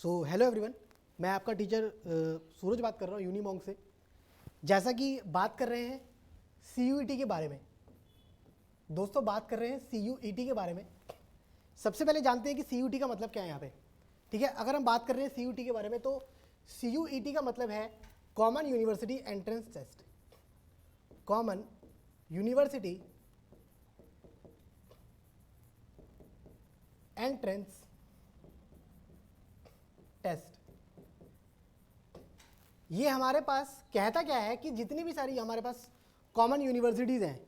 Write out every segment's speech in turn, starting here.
So hello everyone, मैं आपका teacher सूरज बात कर रहा हूँ यूनिमोंग से। जैसा कि बात कर रहे हैं CUET के बारे में। दोस्तों बात कर रहे हैं CUET के बारे में। सबसे पहले जानते हैं कि CUET का मतलब क्या है यहाँ पे। ठीक है, अगर हम बात कर रहे हैं CUET के बारे में तो CUET का मतलब है common university entrance test. Common university entrance test. ये हमारे पास कहता क्या है कि जितनी भी सारी हमारे पास कॉमन यूनिवर्सिटीज़ हैं,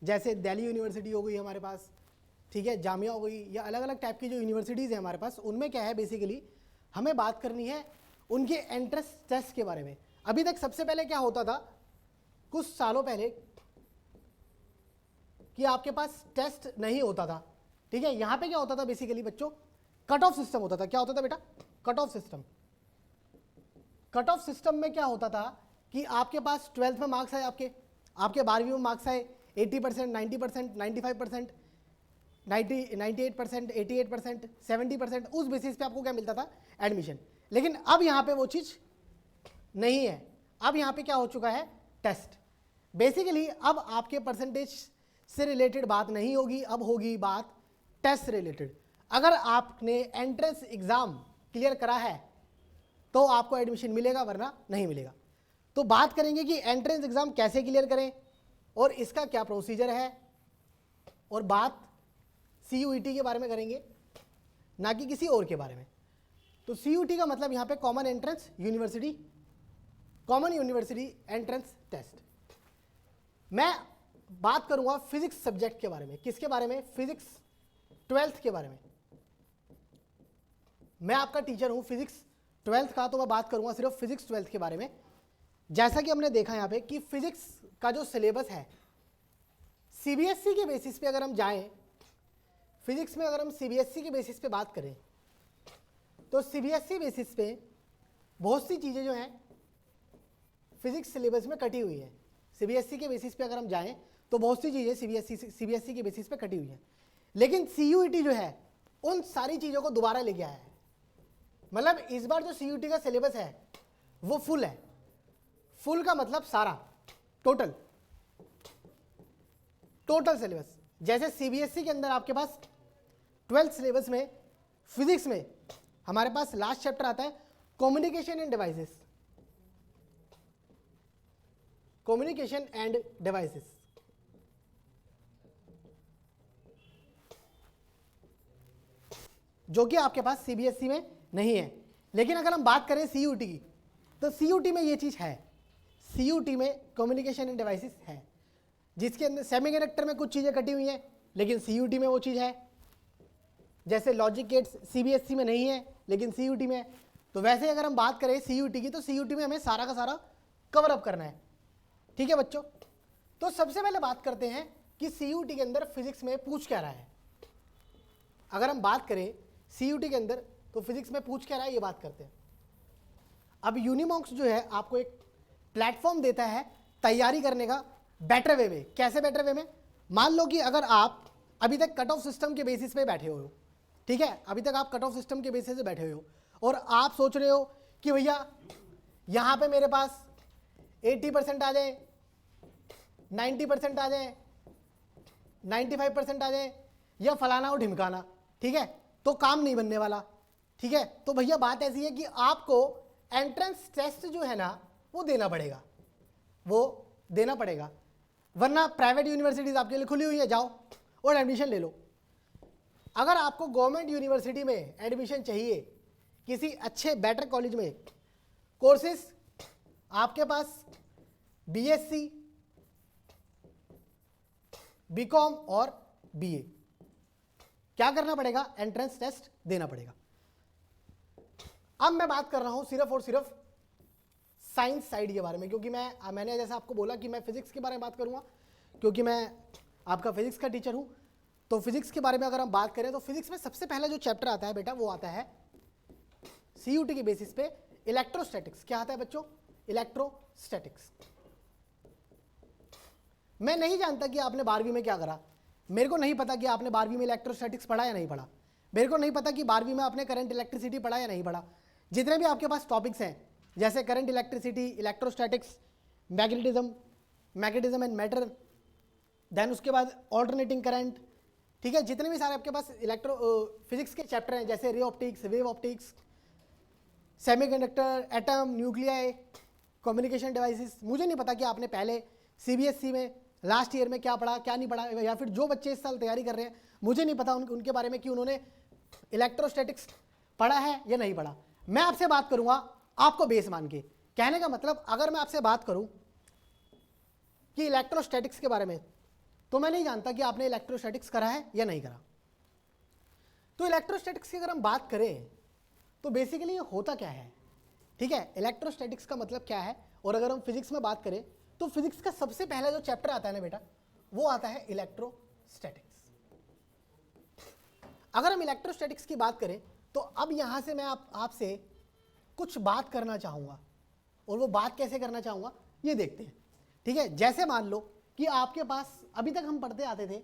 जैसे दिल्ली यूनिवर्सिटी हो गई हमारे पास, ठीक है, जामिया हो गई, या अलग अलग टाइप की जो यूनिवर्सिटीज़ हैं हमारे पास, उनमें क्या है बेसिकली हमें बात करनी है उनके एंट्रेंस टेस्ट के बारे में। अभी तक सबसे पहले क्या होता था कुछ सालों पहले कि आपके पास टेस्ट नहीं होता था। ठीक है, यहाँ पे क्या होता था बेसिकली बच्चों, कट ऑफ सिस्टम होता था। क्या होता था बेटा? Cut off system. Cut off system में क्या होता था कि आपके पास 12th में मार्क्स आए, आपके 12वीं में मार्क्स आए 80%, 90%, 95%, 98%, 88%, 70%, उस बेसिस पे आपको क्या मिलता था? एडमिशन। लेकिन अब यहाँ पे वो चीज़ नहीं है। अब यहाँ पे क्या हो चुका है? टेस्ट। बेसिकली अब आपके परसेंटेज से रिलेटेड बात नहीं होगी, अब होगी बात टेस्ट रिलेटेड। अगर आपने एंट्रेंस एग्जाम क्लियर करा है तो आपको एडमिशन मिलेगा, वरना नहीं मिलेगा। तो बात करेंगे कि एंट्रेंस एग्जाम कैसे क्लियर करें और इसका क्या प्रोसीजर है, और बात CUET के बारे में करेंगे, ना कि किसी और के बारे में। तो CUET का मतलब यहाँ पे common entrance university, common university entrance test. मैं बात करूँगा फिजिक्स सब्जेक्ट के बारे में। किसके बारे में? फिजिक्स 12th के बारे में। मैं आपका टीचर हूँ फिजिक्स 12th का, तो मैं बात करूँगा सिर्फ फिजिक्स 12th के बारे में। जैसा कि हमने देखा यहाँ पे कि फिजिक्स का जो सिलेबस है CBSE के बेसिस पे अगर हम जाएं, फिजिक्स में अगर हम CBSE के बेसिस पे बात करें तो CBSE बेसिस पे बहुत सी चीज़ें जो हैं फिजिक्स सिलेबस में कटी हुई हैं। CBSE के बेसिस पे अगर हम जाएं तो बहुत सी चीज़ें CBSE के बेसिस पे कटी हुई हैं। लेकिन CUET जो है उन सारी चीज़ों को दोबारा लेके आया है। मतलब इस बार जो CUET का सिलेबस है वो फुल है। फुल का मतलब सारा, टोटल सिलेबस। जैसे CBSE के अंदर आपके पास 12th सिलेबस में फिजिक्स में हमारे पास लास्ट चैप्टर आता है communication end devices. Communication end devices, जो कि आपके पास CBSE में नहीं है। लेकिन अगर हम बात करें CUET की तो CUET में ये चीज़ है। CUET में कम्युनिकेशन एंड डिवाइसेस है, जिसके अंदर सेमीकंडक्टर में कुछ चीज़ें कटी हुई हैं, लेकिन CUET में वो चीज़ है। जैसे लॉजिक गेट्स CBSE में नहीं है लेकिन CUET में है। तो वैसे अगर हम बात करें CUET की तो CUET में हमें सारा का सारा कवर अप करना है। ठीक है बच्चों, तो सबसे पहले बात करते हैं कि CUET के अंदर फिजिक्स में पूछ क्या रहा है। अगर हम बात करें CUET के अंदर तो फिजिक्स में पूछ क्या रहा है, ये बात करते हैं। अब यूनिमॉन्क्स जो है आपको एक प्लेटफॉर्म देता है तैयारी करने का बेटर वे में। कैसे बेटर वे में? मान लो कि अगर आप अभी तक कट ऑफ सिस्टम के बेसिस पे बैठे हो, ठीक है, अभी तक आप कट ऑफ सिस्टम के बेसिस पे बैठे हुए हो और आप सोच रहे हो कि भैया यहाँ पे मेरे पास 80% आ जाए, 90% आ जाए, 95% आ जाए, या फलाना और ढिमकाना, ठीक है, तो काम नहीं बनने वाला। ठीक है, तो भैया बात ऐसी है कि आपको एंट्रेंस टेस्ट जो है ना वो देना पड़ेगा, वरना प्राइवेट यूनिवर्सिटीज आपके लिए खुली हुई है, जाओ और एडमिशन ले लो। अगर आपको गवर्नमेंट यूनिवर्सिटी में एडमिशन चाहिए, किसी अच्छे बेटर कॉलेज में, कोर्सेस आपके पास BSc, BCom और BA, क्या करना पड़ेगा? एंट्रेंस टेस्ट देना पड़ेगा। अब मैं बात कर रहा हूं सिर्फ और सिर्फ साइंस साइड के बारे में, क्योंकि मैंने जैसा आपको बोला कि मैं फिजिक्स के बारे में बात करूंगा, क्योंकि मैं आपका फिजिक्स का टीचर हूं। तो फिजिक्स के बारे में अगर हम बात करें तो फिजिक्स में सबसे पहला जो चैप्टर आता है बेटा वो आता है CUET के बेसिस पे इलेक्ट्रोस्टैटिक्स। क्या आता है बच्चों? इलेक्ट्रोस्टैटिक्स। मैं नहीं जानता कि आपने 12वीं में क्या करा, मेरे को नहीं पता कि आपने 12वीं में इलेक्ट्रोस्टैटिक्स पढ़ा या नहीं पढ़ा। मेरे को नहीं पता कि 12वीं में आपने करंट इलेक्ट्रिसिटी पढ़ा या नहीं पढ़ा। जितने भी आपके पास टॉपिक्स हैं जैसे current electricity, electrostatics, magnetism and matter, then उसके बाद ऑल्टरनेटिंग करंट, ठीक है, जितने भी सारे आपके पास फिजिक्स के चैप्टर हैं जैसे ray optics, wave optics, semiconductor, atom, nuclei, communication devices. मुझे नहीं पता कि आपने पहले सीबीएसई में लास्ट ईयर में क्या पढ़ा क्या नहीं पढ़ा, या फिर जो बच्चे इस साल तैयारी कर रहे हैं मुझे नहीं पता उनके बारे में कि उन्होंने इलेक्ट्रोस्टैटिक्स पढ़ा है या नहीं पढ़ा। मैं आपसे बात करूंगा आपको बेस मान के। कहने का मतलब अगर मैं आपसे बात करूं कि इलेक्ट्रोस्टैटिक्स के बारे में, तो मैं नहीं जानता कि आपने इलेक्ट्रोस्टैटिक्स करा है या नहीं करा। तो इलेक्ट्रोस्टैटिक्स की अगर हम बात करें तो बेसिकली ये होता क्या है, ठीक है, इलेक्ट्रोस्टैटिक्स का मतलब क्या है। और अगर हम फिजिक्स में बात करें तो फिजिक्स का सबसे पहला जो चैप्टर आता है ना बेटा, वो आता है इलेक्ट्रोस्टैटिक्स। अगर हम इलेक्ट्रोस्टैटिक्स की बात करें तो अब यहां से मैं आपसे कुछ बात करना चाहूंगा, और वो बात कैसे करना चाहूंगा ये देखते हैं, ठीक है। जैसे मान लो कि आपके पास अभी तक हम पढ़ते आते थे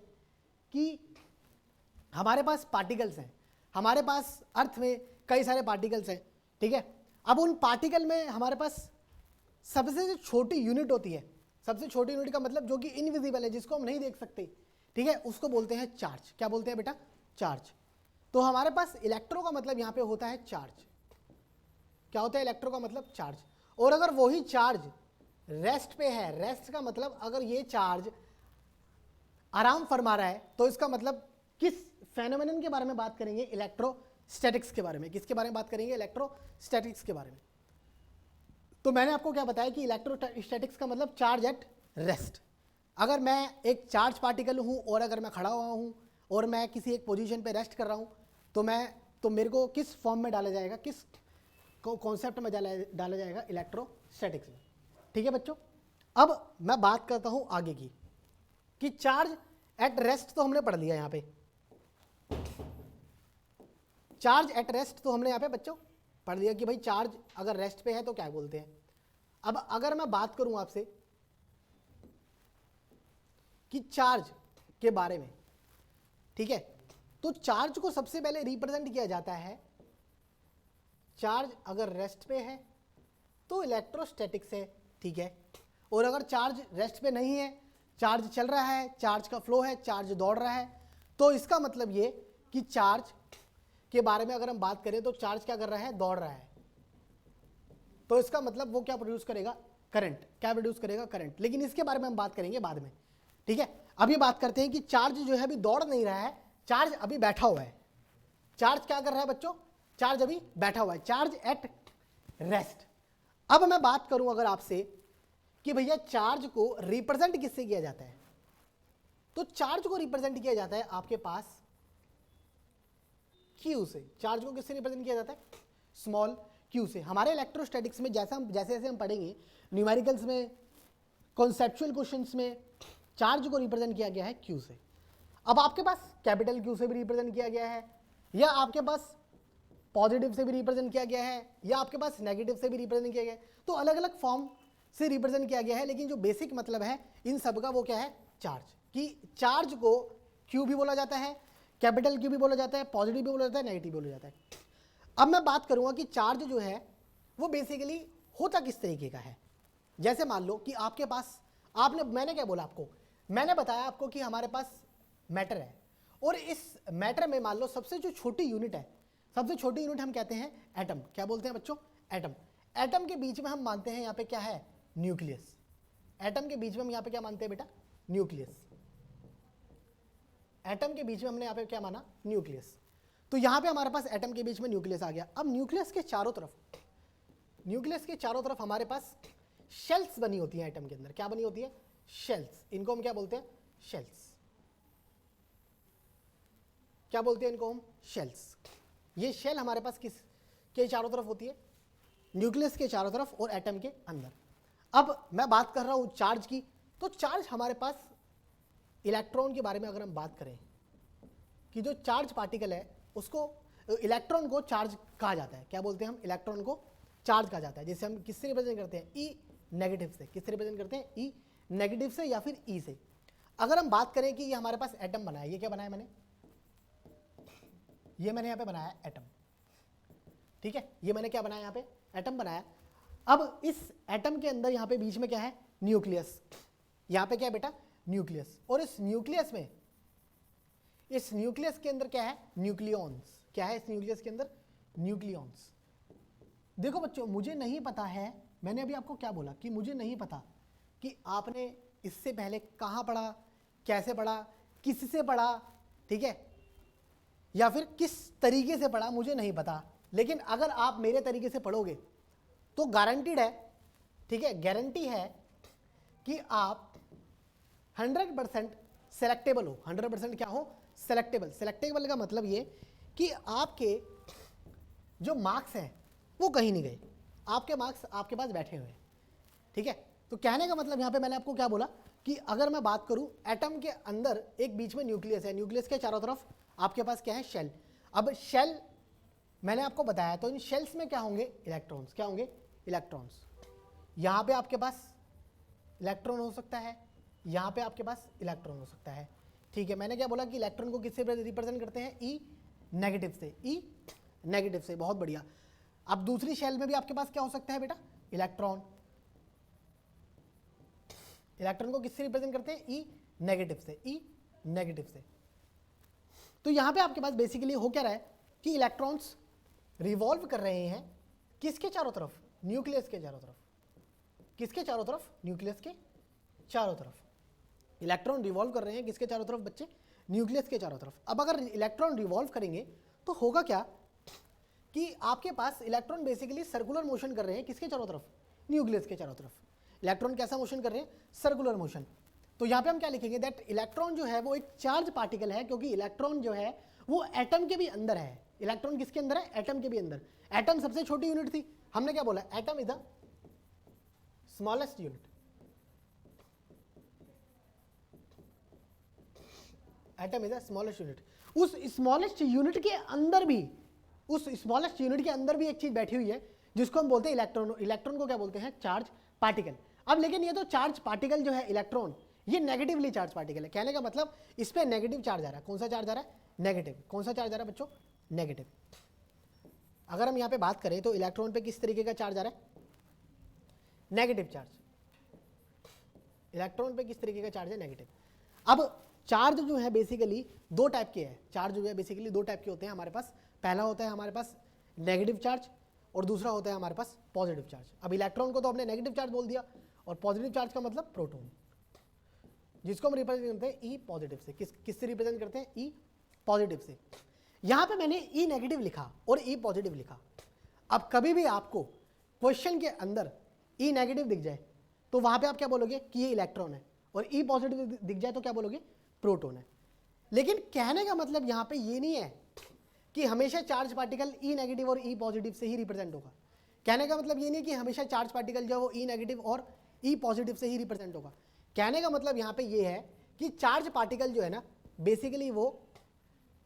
कि हमारे पास पार्टिकल्स हैं, हमारे पास अर्थ में कई सारे पार्टिकल्स हैं, ठीक है। अब उन पार्टिकल में हमारे पास सबसे जो छोटी यूनिट होती है, सबसे छोटी यूनिट का मतलब जो कि इनविजिबल है, जिसको हम नहीं देख सकते, ठीक है, उसको बोलते हैं चार्ज। क्या बोलते हैं बेटा? चार्ज। तो हमारे पास इलेक्ट्रो का मतलब यहां पे होता है चार्ज। क्या होता है इलेक्ट्रो का मतलब? चार्ज। और अगर वही चार्ज रेस्ट पे है, रेस्ट का मतलब अगर ये चार्ज आराम फरमा रहा है, तो इसका मतलब किस फेनोमेनन के बारे में बात करेंगे? इलेक्ट्रोस्टैटिक्स के बारे में। किसके बारे में बात करेंगे? इलेक्ट्रोस्टैटिक्स के बारे में। तो मैंने आपको क्या बताया कि इलेक्ट्रोस्टैटिक्स का मतलब चार्ज एट रेस्ट। अगर मैं एक चार्ज पार्टिकल हूं और अगर मैं खड़ा हुआ हूं और मैं किसी एक पोजीशन पे रेस्ट कर रहा हूं, तो मेरे को किस फॉर्म में डाला जाएगा, किस कॉन्सेप्ट में डाला जाएगा? इलेक्ट्रोस्टैटिक्स में। ठीक है बच्चों, अब मैं बात करता हूं आगे की कि चार्ज एट रेस्ट तो हमने पढ़ लिया। यहां पे चार्ज एट रेस्ट तो हमने यहां पे बच्चों पढ़ लिया कि भाई चार्ज अगर रेस्ट पे है तो क्या बोलते हैं। अब अगर मैं बात करूं आपसे कि चार्ज के बारे में, ठीक है, तो चार्ज को सबसे पहले रिप्रेजेंट किया जाता है, चार्ज अगर रेस्ट पे है तो इलेक्ट्रोस्टैटिक्स है, ठीक है। और अगर चार्ज रेस्ट पे नहीं है, चार्ज चल रहा है, चार्ज का फ्लो है, चार्ज दौड़ रहा है, तो इसका मतलब ये कि चार्ज के बारे में अगर हम बात करें तो चार्ज क्या कर रहा है? दौड़ रहा है। तो इसका मतलब वो क्या प्रोड्यूस करेगा? करंट। क्या प्रोड्यूस करेगा? करंट। लेकिन इसके बारे में हम बात करेंगे बाद में, ठीक है। अभी बात करते हैं कि चार्ज जो है अभी दौड़ नहीं रहा है, चार्ज अभी बैठा हुआ है। चार्ज क्या कर रहा है बच्चों? चार्ज अभी बैठा हुआ है, चार्ज एट रेस्ट। अब मैं बात करूं अगर आपसे कि भैया चार्ज को रिप्रेजेंट किससे किया जाता है, तो चार्ज को रिप्रेजेंट किया जाता है आपके पास Q से। चार्ज को किससे रिप्रेजेंट किया जाता है? स्मॉल q से। हमारे इलेक्ट्रोस्टैटिक्स में जैसे जैसे हम पढ़ेंगे, न्यूमेरिकल्स में, कॉन्सेप्चुअल क्वेश्चंस में, चार्ज को रिप्रेजेंट किया गया है q से। अब आपके पास कैपिटल Q से भी रिप्रेजेंट किया गया है, या आपके पास पॉजिटिव से भी रिप्रेजेंट किया गया है, या आपके पास नेगेटिव से भी रिप्रेजेंट किया गया है। तो अलग अलग फॉर्म से रिप्रेजेंट किया गया है, लेकिन जो बेसिक मतलब है इन सब का वो क्या है? चार्ज। कि चार्ज को Q भी बोला जाता है, कैपिटल Q भी बोला जाता है, पॉजिटिव भी बोला जाता है, नेगेटिव भी बोला जाता है। अब मैं बात करूंगा कि चार्ज जो है वो बेसिकली होता किस तरीके का है। जैसे मान लो कि आपके पास मैंने क्या बोला आपको? मैंने बताया आपको कि हमारे पास मैटर है, और इस मैटर में मान लो सबसे जो छोटी यूनिट है, सबसे छोटी यूनिट हम कहते हैं एटम। क्या बोलते हैं बच्चों? एटम। एटम के बीच में हम मानते हैं यहाँ पे क्या है? न्यूक्लियस। एटम के बीच में हम यहाँ पे क्या मानते हैं बेटा? न्यूक्लियस। एटम के बीच में हमने यहाँ पे क्या माना? न्यूक्लियस। तो यहाँ पे हमारे पास एटम के बीच में न्यूक्लियस आ गया। अब न्यूक्लियस के चारों तरफ हमारे पास शेल्स बनी होती हैं। एटम के अंदर क्या बनी होती है? शेल्स। इनको हम क्या बोलते हैं? शेल्स। क्या बोलते हैं इनको हम? शेल्स। ये शेल हमारे पास किस के चारों तरफ होती है? न्यूक्लियस के चारों तरफ और एटम के अंदर। अब मैं बात कर रहा हूं चार्ज की, तो चार्ज हमारे पास इलेक्ट्रॉन के बारे में अगर हम बात करें कि जो चार्ज पार्टिकल है उसको, इलेक्ट्रॉन को चार्ज कहा जाता है। क्या बोलते हैं हम? इलेक्ट्रॉन को चार्ज कहा जाता है। जैसे हम किससे रिप्रेजेंट करते हैं? ई नेगेटिव से। किससे रिप्रेजेंट करते हैं? ई नेगेटिव से या फिर ई से। अगर हम बात करें कि ये हमारे पास एटम बना है, ये क्या बनाया मैंने? ये मैंने यहाँ पे बनाया एटम, ठीक है, ये मैंने क्या बनाया यहाँ पे, एटम बनाया। अब इस एटम के अंदर यहाँ पे बीच में क्या है, न्यूक्लियस, यहाँ पे क्या है बेटा, न्यूक्लियस, और इस न्यूक्लियस में, इस न्यूक्लियस के अंदर क्या है, न्यूक्लियॉन्स, क्या है इस न्यूक्लियस के अंदर, न्यूक्लियॉन्स। देखो बच्चों, मुझे नहीं पता है, मैंने अभी आपको क्या बोला कि मुझे नहीं पता कि आपने इससे पहले कहाँ पढ़ा, कैसे पढ़ा, किससे पढ़ा, ठीक है, या फिर किस तरीके से पढ़ा, मुझे नहीं पता। लेकिन अगर आप मेरे तरीके से पढ़ोगे तो गारंटीड है, ठीक है, गारंटी है कि आप 100% सेलेक्टेबल हो। 100% क्या हो, सेलेक्टेबल। सेलेक्टेबल का मतलब ये कि आपके जो मार्क्स हैं वो कहीं नहीं गए, आपके मार्क्स आपके पास बैठे हुए हैं, ठीक है। तो कहने का मतलब यहाँ पे मैंने आपको क्या बोला कि अगर मैं बात करूँ, एटम के अंदर एक बीच में न्यूक्लियस है, न्यूक्लियस के चारों तरफ आपके पास क्या है, शेल। अब शेल मैंने आपको बताया, तो इन शेल्स में क्या होंगे, इलेक्ट्रॉन्स, क्या होंगे, इलेक्ट्रॉन्स। यहाँ पे आपके पास इलेक्ट्रॉन हो सकता है, यहाँ पे आपके पास इलेक्ट्रॉन हो सकता है, ठीक है। मैंने क्या बोला कि इलेक्ट्रॉन को किससे रिप्रेजेंट करते हैं, ई नेगेटिव से, ई नेगेटिव से, बहुत बढ़िया। अब दूसरी शेल में भी आपके पास क्या हो सकता है बेटा, इलेक्ट्रॉन। इलेक्ट्रॉन को किससे रिप्रेजेंट करते हैं, ई नेगेटिव से, ई नेगेटिव से। तो यहां पे आपके पास बेसिकली हो क्या रहा है कि इलेक्ट्रॉन्स रिवॉल्व कर रहे हैं किसके चारों तरफ, न्यूक्लियस के चारों तरफ। किसके चारों तरफ, न्यूक्लियस के चारों तरफ इलेक्ट्रॉन रिवॉल्व कर रहे हैं, किसके चारों तरफ बच्चे, न्यूक्लियस के चारों तरफ। अब अगर इलेक्ट्रॉन रिवॉल्व करेंगे तो होगा क्या कि आपके पास इलेक्ट्रॉन बेसिकली सर्कुलर मोशन कर रहे हैं, किसके चारों तरफ, न्यूक्लियस के चारों तरफ। इलेक्ट्रॉन कैसा मोशन कर रहे हैं, सर्कुलर मोशन। तो यहाँ पे हम क्या लिखेंगे, दैट इलेक्ट्रॉन जो है वो एक चार्ज पार्टिकल है, क्योंकि इलेक्ट्रॉन जो है वो एटम के भी अंदर है। इलेक्ट्रॉन किसके अंदर है, एटम के भी अंदर। एटम सबसे छोटी यूनिट थी, हमने क्या बोला, atom is the smallest unit. Atom is the smallest unit. उस स्मॉलेस्ट यूनिट के अंदर भी, उस स्मॉलेस्ट यूनिट के अंदर भी एक चीज बैठी हुई है जिसको हम बोलते हैं इलेक्ट्रॉन। इलेक्ट्रॉन को क्या बोलते हैं, चार्ज पार्टिकल। अब लेकिन ये तो चार्ज पार्टिकल जो है इलेक्ट्रॉन, ये नेगेटिवली चार्ज पार्टिकल है। कहने का मतलब इस पे नेगेटिव चार्ज आ रहा है। कौन सा चार्ज आ रहा है, नेगेटिव। कौन सा चार्ज आ रहा है बच्चों, नेगेटिव। अगर हम यहाँ पे बात करें तो इलेक्ट्रॉन पे किस तरीके का चार्ज आ रहा है, नेगेटिव चार्ज। इलेक्ट्रॉन पे किस तरीके का चार्ज है, नेगेटिव। अब चार्ज जो है बेसिकली दो टाइप के हैं। चार्ज जो है बेसिकली दो टाइप के होते हैं हमारे पास। पहला होता है हमारे पास नेगेटिव चार्ज और दूसरा होता है हमारे पास पॉजिटिव चार्ज। अब इलेक्ट्रॉन को तो हमने नेगेटिव चार्ज बोल दिया, और पॉजिटिव चार्ज का मतलब प्रोटॉन, जिसको हम रिप्रेजेंट करते हैं ई पॉजिटिव से। किससे रिप्रेजेंट करते हैं, ई पॉजिटिव से। यहां पे मैंने ई नेगेटिव लिखा और ई पॉजिटिव लिखा। अब कभी भी आपको क्वेश्चन के अंदर ई नेगेटिव दिख जाए तो वहां पे आप क्या बोलोगे कि ये इलेक्ट्रॉन है, और ई पॉजिटिव दिख जाए तो क्या बोलोगे, प्रोटॉन है। लेकिन कहने का मतलब यहां पे ये नहीं है कि हमेशा चार्ज पार्टिकल ई नेगेटिव और ई पॉजिटिव से ही रिप्रेजेंट होगा। कहने का मतलब ये नहीं कि हमेशा चार्ज पार्टिकल जो है वो ई नेगेटिव और ई पॉजिटिव से ही रिप्रेजेंट होगा। कहने का मतलब यहाँ पे ये है कि चार्ज पार्टिकल जो है ना बेसिकली वो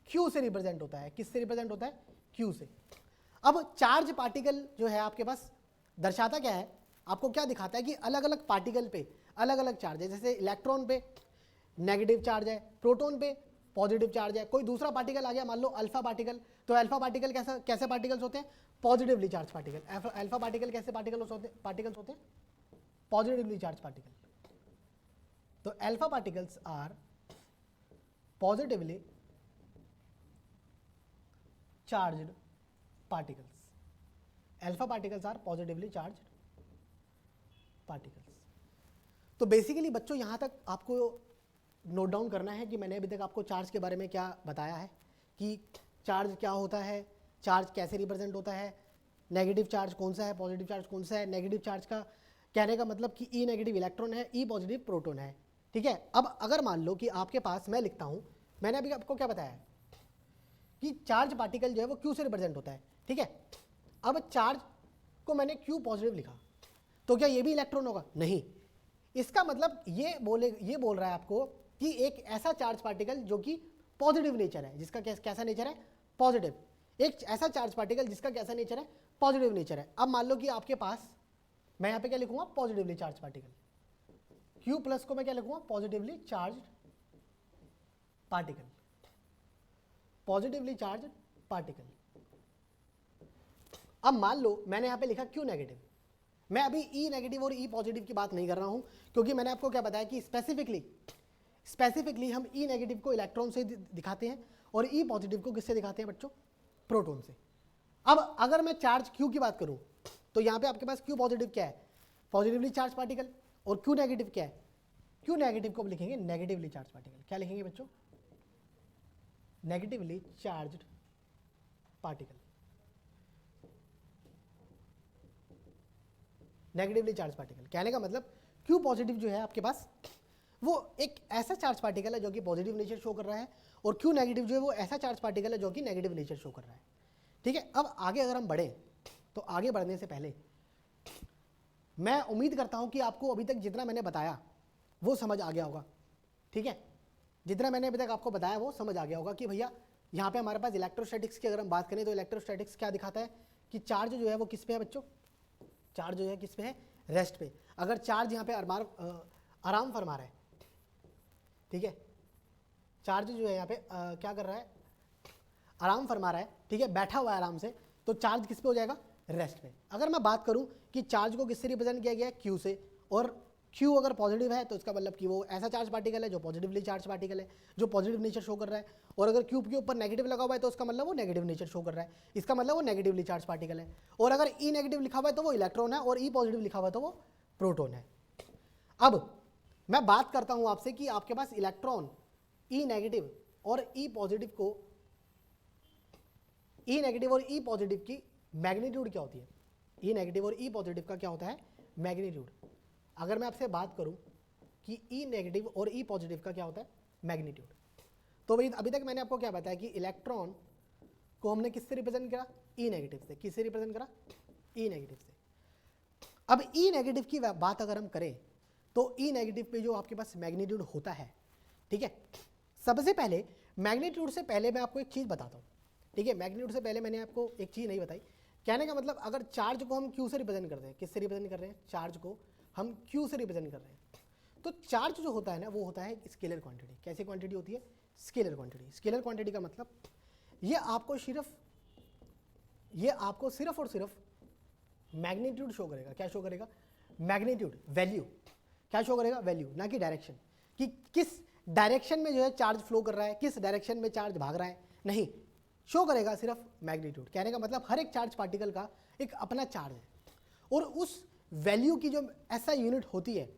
क्यू से रिप्रेजेंट होता है। किससे रिप्रेजेंट होता है, क्यू से। अब चार्ज पार्टिकल जो है आपके पास दर्शाता क्या है, आपको क्या दिखाता है कि अलग अलग पार्टिकल पे अलग अलग चार्ज है। जैसे इलेक्ट्रॉन पे नेगेटिव चार्ज है, प्रोटॉन पे पॉजिटिव चार्ज है। कोई दूसरा पार्टिकल आ गया, मान लो अल्फा पार्टिकल, तो अल्फा पार्टिकल कैसे पार्टिकल्स होते हैं, positively charge particle. Alpha particle कैसे पार्टिकल्स होते हैं, पॉजिटिवली चार्ज पार्टिकल। तो alpha particles are positively charged particles. Alpha particles are positively charged particles. तो बेसिकली बच्चों यहां तक आपको नोट डाउन करना है कि मैंने अभी तक आपको चार्ज के बारे में क्या बताया है, कि चार्ज क्या होता है, चार्ज कैसे रिप्रेजेंट होता है, नेगेटिव चार्ज कौन सा है, पॉजिटिव चार्ज कौन सा है। नेगेटिव चार्ज का कहने का मतलब कि ई नेगेटिव इलेक्ट्रॉन है, ई पॉजिटिव प्रोटॉन है, ठीक है। अब अगर मान लो कि आपके पास, मैं लिखता हूं, मैंने अभी आपको क्या बताया कि चार्ज पार्टिकल जो है वो क्यू से रिप्रेजेंट होता है, ठीक है। अब चार्ज को मैंने क्यू पॉजिटिव लिखा, तो क्या ये भी इलेक्ट्रॉन होगा, नहीं। इसका मतलब ये बोल रहा है आपको कि एक ऐसा चार्ज पार्टिकल जो कि पॉजिटिव नेचर है, जिसका कैसा नेचर है, पॉजिटिव। एक ऐसा चार्ज पार्टिकल जिसका कैसा नेचर है, पॉजिटिव नेचर है। अब मान लो कि आपके पास, मैं यहाँ पे क्या लिखूंगा, positively charge particle. Q plus को मैं क्या लिखूंगा, positively charge particle. Positively charge particle. अब मान लो मैंने यहां पे लिखा क्यू नेगेटिव, मैं अभी ई नेगेटिव और ई पॉजिटिव की बात नहीं कर रहा हूं, क्योंकि मैंने आपको क्या बताया कि स्पेसिफिकली हम ई नेगेटिव को इलेक्ट्रॉन से दिखाते हैं और ई पॉजिटिव को किससे दिखाते हैं बच्चों, प्रोटॉन से। अब अगर मैं चार्ज क्यू की बात करूं तो यहां पे आपके पास क्यू पॉजिटिव क्या है, पॉजिटिवली चार्ज पार्टिकल, और क्यू नेगेटिव क्या है, क्यू नेगेटिव को लिखेंगे नेगेटिवली चार्ज पार्टिकल। क्या लिखेंगे बच्चों, negatively charged particle, negatively charge particle. कहने का मतलब क्यू पॉजिटिव जो है आपके पास वो एक ऐसा चार्ज पार्टिकल है जो कि पॉजिटिव नेचर शो कर रहा है, और क्यू नेगेटिव जो है वो ऐसा चार्ज पार्टिकल है जो कि नेगेटिव नेचर शो कर रहा है। ठीक है, अब आगे अगर हम बढ़े तो आगे बढ़ने से पहले मैं उम्मीद करता हूं कि आपको अभी तक जितना मैंने बताया वो समझ आ गया होगा। ठीक है, जितना मैंने अभी तक आपको बताया वो समझ आ गया होगा कि भैया यहाँ पे हमारे पास इलेक्ट्रोस्टैटिक्स की अगर हम बात करें तो इलेक्ट्रोस्टैटिक्स क्या दिखाता है कि चार्ज जो है वो किस पे है बच्चों, चार्ज जो है किस पे है, रेस्ट पे। अगर चार्ज यहाँ पे आराम फरमा रहा है, ठीक है, चार्ज जो है यहाँ पे क्या कर रहा है, आराम फरमा रहा है, ठीक है, बैठा हुआ है आराम से, तो चार्ज किस पे हो जाएगा, रेस्ट पे। अगर मैं बात करूं कि चार्ज को किससे रिप्रेजेंट किया गया है, क्यू से, और क्यू अगर पॉजिटिव है तो इसका मतलब कि वो ऐसा चार्ज पार्टिकल है जो पॉजिटिवली चार्ज पार्टिकल है, जो पॉजिटिव नेचर शो कर रहा है, और अगर क्यूब के ऊपर नेगेटिव लगा हुआ है तो उसका मतलब वो नेगेटिव नेचर शो कर रहा है, इसका मतलब वो नेगेटिवली चार्ज पार्टिकल है। और अगर ई नेगेटिव लिखा हुआ है तो वो इलेक्ट्रॉन है, और ई पॉजिटिव लिखा हुआ है तो वो प्रोटॉन है। अब मैं बात करता हूं आपसे कि आपके पास इलेक्ट्रॉन ई नेगेटिव और ई पॉजिटिव को, ई नेगेटिव और ई पॉजिटिव की मैग्नीट्यूड क्या होती है, ई नेगेटिव और ई पॉजिटिव का क्या होता है, मैग्नीट्यूड। अगर मैं आपसे बात करूं कि ई नेगेटिव और ई पॉजिटिव का क्या होता है, मैग्नीट्यूड, तो भाई अभी तक मैंने आपको क्या बताया कि इलेक्ट्रॉन को हमने किससे रिप्रेजेंट करा, ई नेगेटिव से। किससे रिप्रेजेंट करा, ई नेगेटिव से। अब ई नेगेटिव की बात अगर हम करें तो ई नेगेटिव पे जो आपके पास मैग्नीट्यूड होता है, ठीक है, सबसे पहले मैग्नीट्यूड से पहले मैं आपको एक चीज़ बताता हूँ। ठीक है, मैग्नीट्यूड से पहले मैंने आपको एक चीज़ नहीं बताई। कहने का मतलब अगर चार्ज को हम क्यू से रिप्रेजेंट करते हैं, किससे रिप्रेजेंट कर रहे हैं, चार्ज को हम क्यू से रिप्रेजेंट कर रहे हैं, तो चार्ज जो होता है ना वो होता है स्केलर क्वांटिटी। कैसी क्वांटिटी होती है, स्केलर क्वांटिटी। स्केलर क्वांटिटी का मतलब ये आपको सिर्फ और सिर्फ मैग्नीट्यूड शो करेगा। क्या शो करेगा, मैग्नीट्यूड, वैल्यू। क्या शो करेगा, वैल्यू, ना कि डायरेक्शन, कि किस डायरेक्शन में जो है चार्ज फ्लो कर रहा है, किस डायरेक्शन में चार्ज भाग रहा है, नहीं, शो करेगा सिर्फ मैग्नीट्यूड। कहने का मतलब हर एक चार्ज पार्टिकल का एक अपना चार्ज है, और उस वैल्यू की जो ऐसा यूनिट होती है,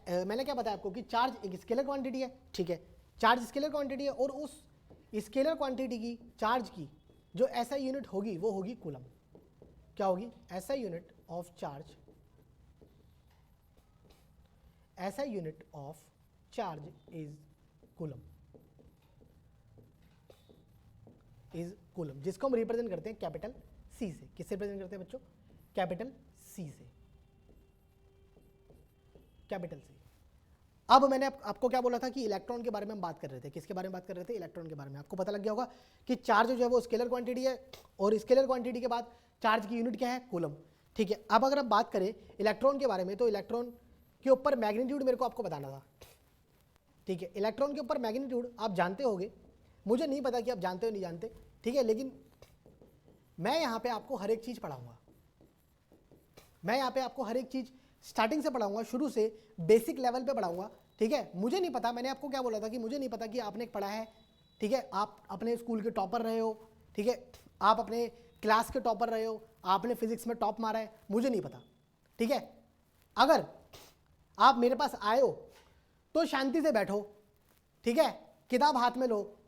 मैंने क्या बताया आपको कि चार्ज एक स्केलर क्वांटिटी है, ठीक है, चार्ज स्केलर क्वांटिटी है, और उस स्केलर क्वांटिटी की चार्ज की जो ऐसा यूनिट होगी वो होगी कूलम। क्या होगी, ऐसा यूनिट ऑफ चार्ज, ऐसा unit of charge is coulomb, जिसको हम रिप्रेजेंट करते हैं कैपिटल सी से। किससे रिप्रेजेंट करते हैं बच्चों, कैपिटल सी से, कैपिटल सी। अब मैंने आपको क्या बोला था कि इलेक्ट्रॉन के बारे में हम बात कर रहे थे। किसके बारे में बात कर रहे थे, इलेक्ट्रॉन के बारे में। आपको पता लग गया होगा कि चार्ज जो है वो स्केलर क्वांटिटी है, और स्केलर क्वांटिटी के बाद चार्ज की यूनिट क्या है, कूलम। ठीक है, अब अगर हम बात करें इलेक्ट्रॉन के बारे में तो इलेक्ट्रॉन के ऊपर मैग्नीट्यूड मेरे को आपको बताना था। ठीक है, इलेक्ट्रॉन के ऊपर मैग्नीट्यूड आप जानते होंगे, मुझे नहीं पता कि आप जानते हो नहीं जानते, ठीक है, लेकिन मैं यहाँ पे आपको हर एक चीज़ पढ़ाऊंगा। मैं यहाँ पे आपको हर एक चीज़ स्टार्टिंग से पढ़ाऊंगा, शुरू से बेसिक लेवल पे पढ़ाऊंगा। ठीक है, मुझे नहीं पता, मैंने आपको क्या बोला था कि मुझे नहीं पता कि आपने पढ़ा है, ठीक है, आप अपने स्कूल के टॉपर रहे हो, ठीक है, आप अपने क्लास के टॉपर रहे हो, आपने फिजिक्स में टॉप मारा है, मुझे नहीं पता। ठीक है, अगर आप मेरे पास आए हो तो शांति से बैठो, ठीक है, किताब हाथ में लो,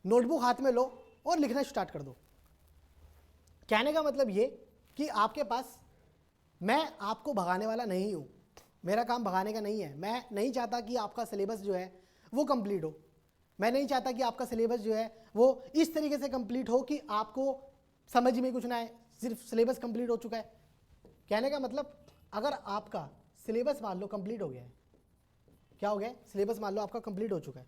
नोटबुक हाथ में लो और लिखना स्टार्ट कर दो। कहने का मतलब ये कि आपके पास, मैं आपको भगाने वाला नहीं हूँ, मेरा काम भगाने का नहीं है। मैं नहीं चाहता कि आपका सिलेबस जो है वो कंप्लीट हो, मैं नहीं चाहता कि आपका सिलेबस जो है वो इस तरीके से कंप्लीट हो कि आपको समझ में कुछ ना आए, सिर्फ सिलेबस कंप्लीट हो चुका है। कहने का मतलब अगर आपका सिलेबस मान लो कंप्लीट हो गया है, क्या हो गया है, सिलेबस मान लो आपका कंप्लीट हो चुका है,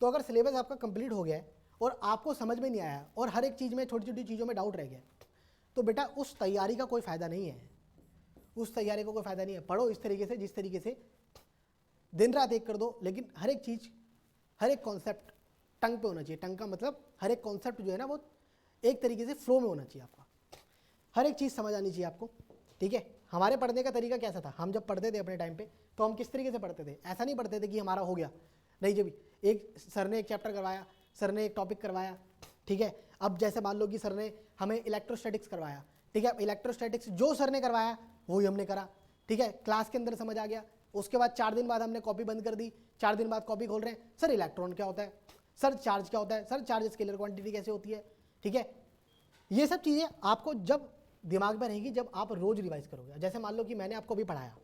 तो अगर सिलेबस आपका कंप्लीट हो गया है और आपको समझ में नहीं आया और हर एक चीज़ में, छोटी छोटी चीज़ों में डाउट रह गया, तो बेटा उस तैयारी का कोई फ़ायदा नहीं है, उस तैयारी को कोई फ़ायदा नहीं है। पढ़ो इस तरीके से, जिस तरीके से दिन रात एक कर दो, लेकिन हर एक चीज़, हर एक कॉन्सेप्ट टंग पे होना चाहिए। टंग का मतलब हर एक कॉन्सेप्ट जो है ना वो एक तरीके से फ्लो में होना चाहिए आपका, हर एक चीज़ समझ आनी चाहिए आपको, ठीक है। हमारे पढ़ने का तरीका कैसा था, हम जब पढ़ते थे अपने टाइम पे तो हम किस तरीके से पढ़ते थे, ऐसा नहीं पढ़ते थे कि हमारा हो गया, नहीं। जब एक सर ने एक चैप्टर करवाया, सर ने एक टॉपिक करवाया, ठीक है। अब जैसे मान लो कि सर ने हमें इलेक्ट्रोस्टैटिक्स करवाया, ठीक है। इलेक्ट्रोस्टैटिक्स जो सर ने करवाया वही हमने करा, ठीक है। क्लास के अंदर समझ आ गया। उसके बाद 4 दिन बाद हमने कॉपी बंद कर दी, 4 दिन बाद कॉपी खोल रहे हैं, सर इलेक्ट्रॉन क्या होता है, सर चार्ज क्या होता है, सर चार्ज स्केलर क्वांटिटी कैसे होती है, ठीक है। ये सब चीज़ें आपको जब दिमाग में रहेगी जब आप रोज रिवाइज करोगे। जैसे मान लो कि मैंने आपको भी पढ़ाया,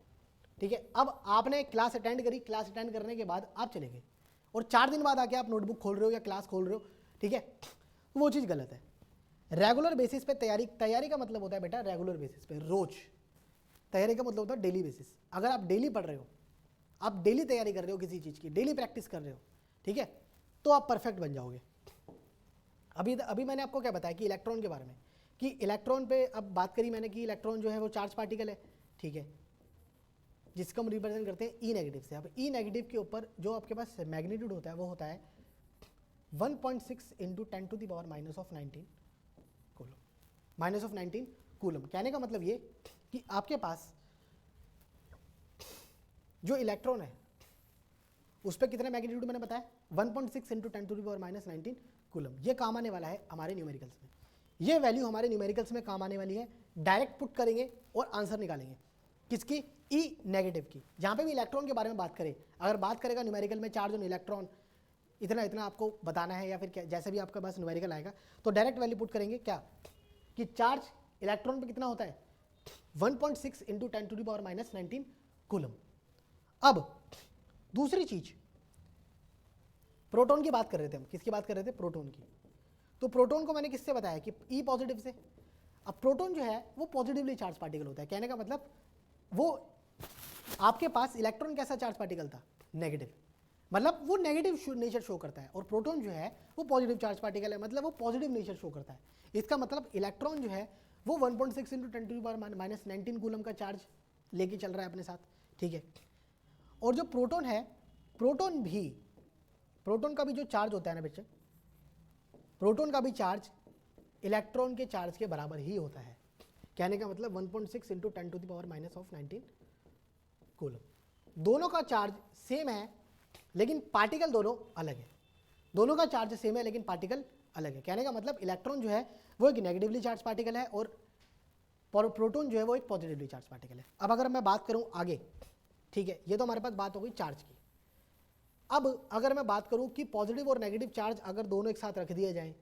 ठीक है। अब आपने क्लास अटेंड करी, क्लास अटेंड करने के बाद आप चले गए और 4 दिन बाद आके आप नोटबुक खोल रहे हो या क्लास खोल रहे हो, ठीक है, तो वो चीज़ गलत है। रेगुलर बेसिस पे तैयारी का मतलब होता है बेटा रेगुलर बेसिस पे, रोज तैयारी का मतलब होता है डेली बेसिस। अगर आप डेली पढ़ रहे हो, आप डेली तैयारी कर रहे हो किसी चीज़ की, डेली प्रैक्टिस कर रहे हो, ठीक है, तो आप परफेक्ट बन जाओगे। अभी मैंने आपको क्या बताया कि इलेक्ट्रॉन के बारे में, कि इलेक्ट्रॉन पे अब बात करी मैंने कि इलेक्ट्रॉन जो है वो चार्ज पार्टिकल है, ठीक है, जिसको हम रिप्रेजेंट करते हैं ई नेगेटिव से। अब ई नेगेटिव के ऊपर जो आपके पास मैग्नीट्यूड होता है वो होता है 1.6 इंटू 10⁻⁻19 कूलम, -19 कूलम। कहने का मतलब ये कि आपके पास जो इलेक्ट्रॉन है उस पर कितना मैग्नीट्यूड मैंने बताया 1.6 इंटू 10⁻⁻19 कूलम। ये काम आने वाला है हमारे न्यूमेरिकल्स में, ये वैल्यू हमारे न्यूमेरिकल्स में काम आने वाली है। डायरेक्ट पुट करेंगे और आंसर निकालेंगे किसकी, ई नेगेटिव की। जहाँ पे भी इलेक्ट्रॉन के बारे में बात करें, अगर बात करेगा न्यूमेरिकल में चार्ज ऑन इलेक्ट्रॉन इतना इतना आपको बताना है, या फिर क्या जैसे भी आपका पास न्यूमेरिकल आएगा तो डायरेक्ट वैल्यू पुट करेंगे क्या, कि चार्ज इलेक्ट्रॉन पे कितना होता है 1.6 इंटू 10⁻⁻19 कूलम। अब दूसरी चीज, प्रोटॉन की बात कर रहे थे हम, किसकी बात कर रहे थे, प्रोटॉन की। तो प्रोटॉन को मैंने किससे बताया कि ई पॉजिटिव से। अब प्रोटॉन जो है वो पॉजिटिवली चार्ज पार्टिकल होता है। कहने का मतलब वो आपके पास इलेक्ट्रॉन कैसा चार्ज पार्टिकल था, नेगेटिव, मतलब वो नेगेटिव नेचर शो करता है, और प्रोटॉन जो है वो पॉजिटिव चार्ज पार्टिकल है, मतलब वो पॉजिटिव नेचर शो करता है। इसका मतलब इलेक्ट्रॉन जो है वो 1.6 इंटू 10⁻⁻19 कूलम का चार्ज लेके चल रहा है अपने साथ, ठीक है। और जो प्रोटॉन है, प्रोटॉन का भी जो चार्ज होता है ना बच्चे, प्रोटॉन का भी चार्ज इलेक्ट्रॉन के चार्ज के बराबर ही होता है। कहने का मतलब 1.6 इंटू 10⁻⁻19 कूलम। दोनों का चार्ज सेम है लेकिन पार्टिकल दोनों अलग है। दोनों का चार्ज सेम है लेकिन पार्टिकल अलग है। कहने का मतलब इलेक्ट्रॉन जो है वो एक नेगेटिवली चार्ज पार्टिकल है और प्रोटॉन जो है वो एक पॉजिटिवली चार्ज पार्टिकल है। अब अगर मैं बात करूं आगे, ठीक है, ये तो हमारे पास बात हो गई चार्ज की। अब अगर मैं बात करूं कि पॉजिटिव और नेगेटिव चार्ज अगर दोनों एक साथ रख दिए जाएं,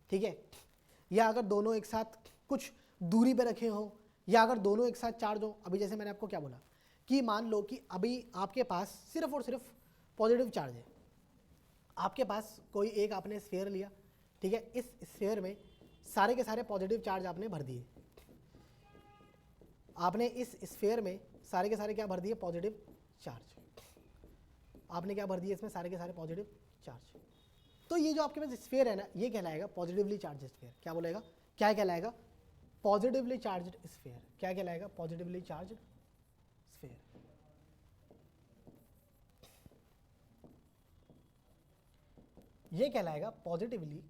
ठीक है, या अगर दोनों एक साथ कुछ दूरी पे रखे हों, या अगर दोनों एक साथ चार्ज हो। अभी जैसे मैंने आपको क्या बोला कि मान लो कि अभी आपके पास सिर्फ और सिर्फ पॉजिटिव चार्ज है। आपके पास कोई एक आपने स्फीयर लिया, ठीक है, इस स्फीयर में सारे के सारे पॉजिटिव चार्ज आपने भर दिए। आपने इस स्फीयर में सारे के सारे क्या भर दिए, पॉजिटिव चार्ज। आपने क्या भर दिए इसमें, सारे के सारे पॉजिटिव चार्ज। तो ये जो आपके पास स्फीयर है ना, ये कहलाएगा पॉजिटिवली चार्ज स्फीयर। क्या बोलेगा, क्या कहलाएगा, पॉजिटिवली चार्ज्ड स्फीयर। क्या कहलाएगा, पॉजिटिवली चार्ज्ड स्फीयर। ये कहलाएगा पॉजिटिवली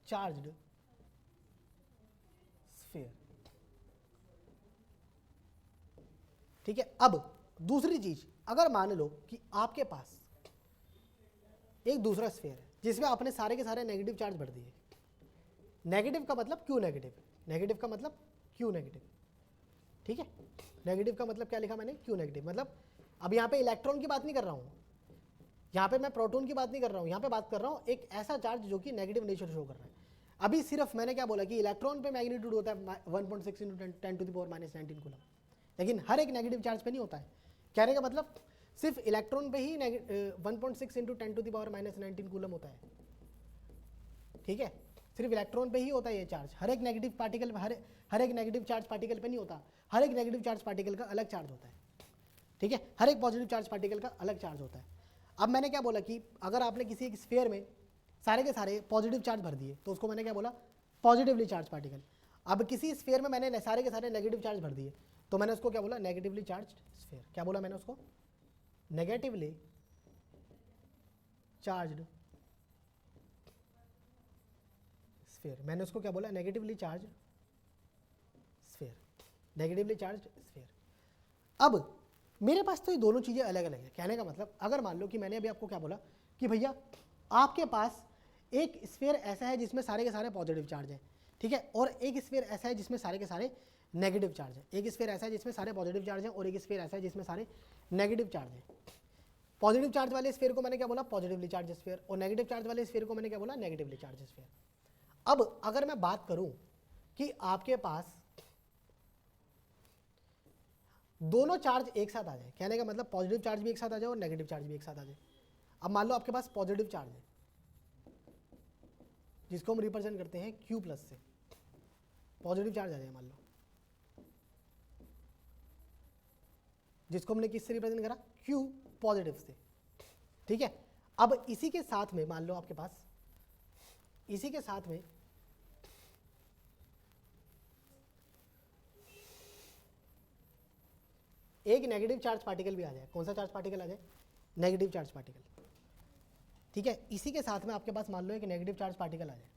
चार्ज्ड स्फीयर, ठीक है। अब दूसरी चीज, अगर मान लो कि आपके पास एक दूसरा स्फीयर है जिसमें आपने सारे के सारे नेगेटिव चार्ज भर दिए। नेगेटिव का मतलब क्यों नेगेटिव, नेगेटिव का मतलब क्यों नेगेटिव, ठीक है। नेगेटिव का मतलब क्या लिखा मैंने, क्यों नेगेटिव। मतलब अब यहाँ पे इलेक्ट्रॉन की बात नहीं कर रहा हूँ, यहाँ पे मैं प्रोटॉन की बात नहीं कर रहा हूँ, यहाँ पे बात कर रहा हूँ एक ऐसा चार्ज जो कि नेगेटिव नेचर शो कर रहा है। अभी सिर्फ मैंने क्या बोला कि इलेक्ट्रॉन पे मैग्नीट्यूड होता है 1.6 इंटू 10⁻⁻19 कूलम, लेकिन हर एक नेगेटिव चार्ज पे नहीं होता है। कहने का मतलब सिर्फ इलेक्ट्रॉन पे ही 1.6 इंटू 10⁻⁻19 कूलम होता है, ठीक है। सिर्फ इलेक्ट्रॉन पे ही होता है ये चार्ज, हर एक नेगेटिव पार्टिकल, हर एक नेगेटिव चार्ज पार्टिकल पे नहीं होता। हर एक नेगेटिव चार्ज पार्टिकल का अलग चार्ज होता है, ठीक है। हर एक पॉजिटिव चार्ज पार्टिकल का अलग चार्ज होता है। अब मैंने क्या बोला कि अगर आपने किसी एक स्फीयर में सारे के सारे पॉजिटिव चार्ज भर दिए तो उसको मैंने क्या बोला, पॉजिटिवली चार्ज पार्टिकल। अब किसी स्फीयर में मैंने सारे के सारे नेगेटिव चार्ज भर दिए तो मैंने उसको क्या बोला, नेगेटिवली चार्ज स्फीयर। क्या बोला मैंने उसको, नेगेटिवली चार्ज्ड स्फीयर, मैंने उसको क्या बोला, negatively charge sphere, negatively charge sphere. अब मेरे पास तो ये दोनों चीज़ें अलग अलग है। कहने का मतलब, अगर मान लो कि मैंने अभी आपको क्या बोला कि भैया आपके पास एक स्फीयर ऐसा है जिसमें सारे के सारे पॉजिटिव चार्ज हैं, ठीक है, और एक स्फीयर ऐसा है जिसमें सारे के सारे नेगेटिव चार्ज हैं। एक स्फीयर ऐसा है जिसमें सारे पॉजिटिव चार्ज हैं और एक स्फीयर ऐसा है जिसमें सारे नेगेटिव चार्ज हैं। पॉजिटिव चार्ज वाले स्फीयर को मैंने क्या बोला, पॉजिटिवली चार्ज स्फीयर, और नेगेटिव चार्ज वाले स्फीयर को मैंने क्या बोला, नेगेटिवली चार्ज स्फीयर। अब अगर मैं बात करूं कि आपके पास दोनों चार्ज एक साथ आ जाए, कहने का मतलब पॉजिटिव चार्ज भी एक साथ आ जाए और नेगेटिव चार्ज भी एक साथ आ जाए। अब मान लो आपके पास पॉजिटिव चार्ज है जिसको हम रिप्रेजेंट करते हैं Q प्लस से, पॉजिटिव चार्ज आ जाए मान लो, जिसको हमने किससे रिप्रेजेंट करा, Q पॉजिटिव से, ठीक है। अब इसी के साथ में मान लो आपके पास, इसी के साथ में एक नेगेटिव चार्ज पार्टिकल भी आ जाए। कौन सा चार्ज पार्टिकल आ जाए, नेगेटिव चार्ज पार्टिकल, ठीक है। इसी के साथ में आपके पास मान लो एक नेगेटिव चार्ज पार्टिकल आ जाए,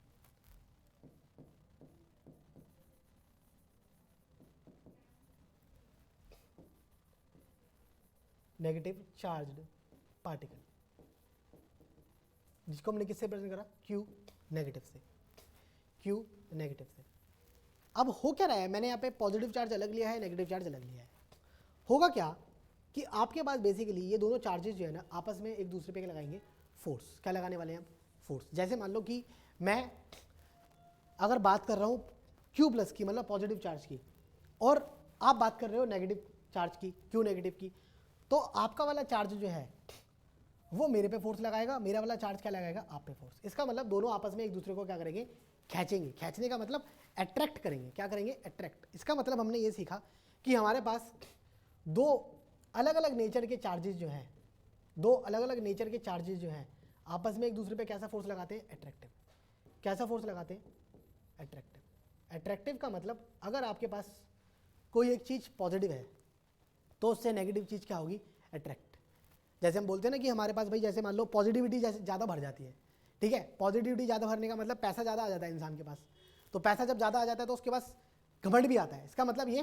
नेगेटिव चार्ज्ड पार्टिकल, जिसको हमने किससे प्रेजेंट करा, Q नेगेटिव से, Q नेगेटिव से। अब हो क्या रहा है, मैंने यहाँ पे पॉजिटिव चार्ज अलग लिया है, नेगेटिव चार्ज अलग लिया है। होगा क्या कि आपके पास बेसिकली ये दोनों चार्जेस जो है ना आपस में एक दूसरे पे क्या लगाएंगे, फोर्स। क्या लगाने वाले हैं, फोर्स। जैसे मान लो कि मैं अगर बात कर रहा हूँ Q प्लस की, मतलब पॉजिटिव चार्ज की, और आप बात कर रहे हो नेगेटिव चार्ज की, Q नेगेटिव की, तो आपका वाला चार्ज जो है वो मेरे पे फोर्स लगाएगा, मेरा वाला चार्ज क्या लगाएगा, आप पे फोर्स। इसका मतलब दोनों आपस में एक दूसरे को क्या करेंगे, खींचेंगे। खींचने का मतलब अट्रैक्ट करेंगे। क्या करेंगे, अट्रैक्ट। इसका मतलब हमने ये सीखा कि हमारे पास दो अलग अलग नेचर के चार्जेस जो हैं, दो अलग अलग नेचर के चार्जेस जो हैं आपस में एक दूसरे पे कैसा फोर्स लगाते हैं, अट्रैक्टिव। कैसा फोर्स लगाते हैं, अट्रैक्टिव। अट्रैक्टिव का मतलब अगर आपके पास कोई एक चीज़ पॉजिटिव है तो उससे नेगेटिव चीज़ क्या होगी, अट्रैक्ट। जैसे हम बोलते हैं ना कि हमारे पास भाई जैसे मान लो पॉजिटिविटी जैसे ज़्यादा भर जाती है, ठीक है। पॉजिटिविटी ज़्यादा भरने का मतलब पैसा ज़्यादा आ जाता है इंसान के पास। तो पैसा जब ज़्यादा आ जाता है तो उसके पास घमंड भी आता है। इसका मतलब ये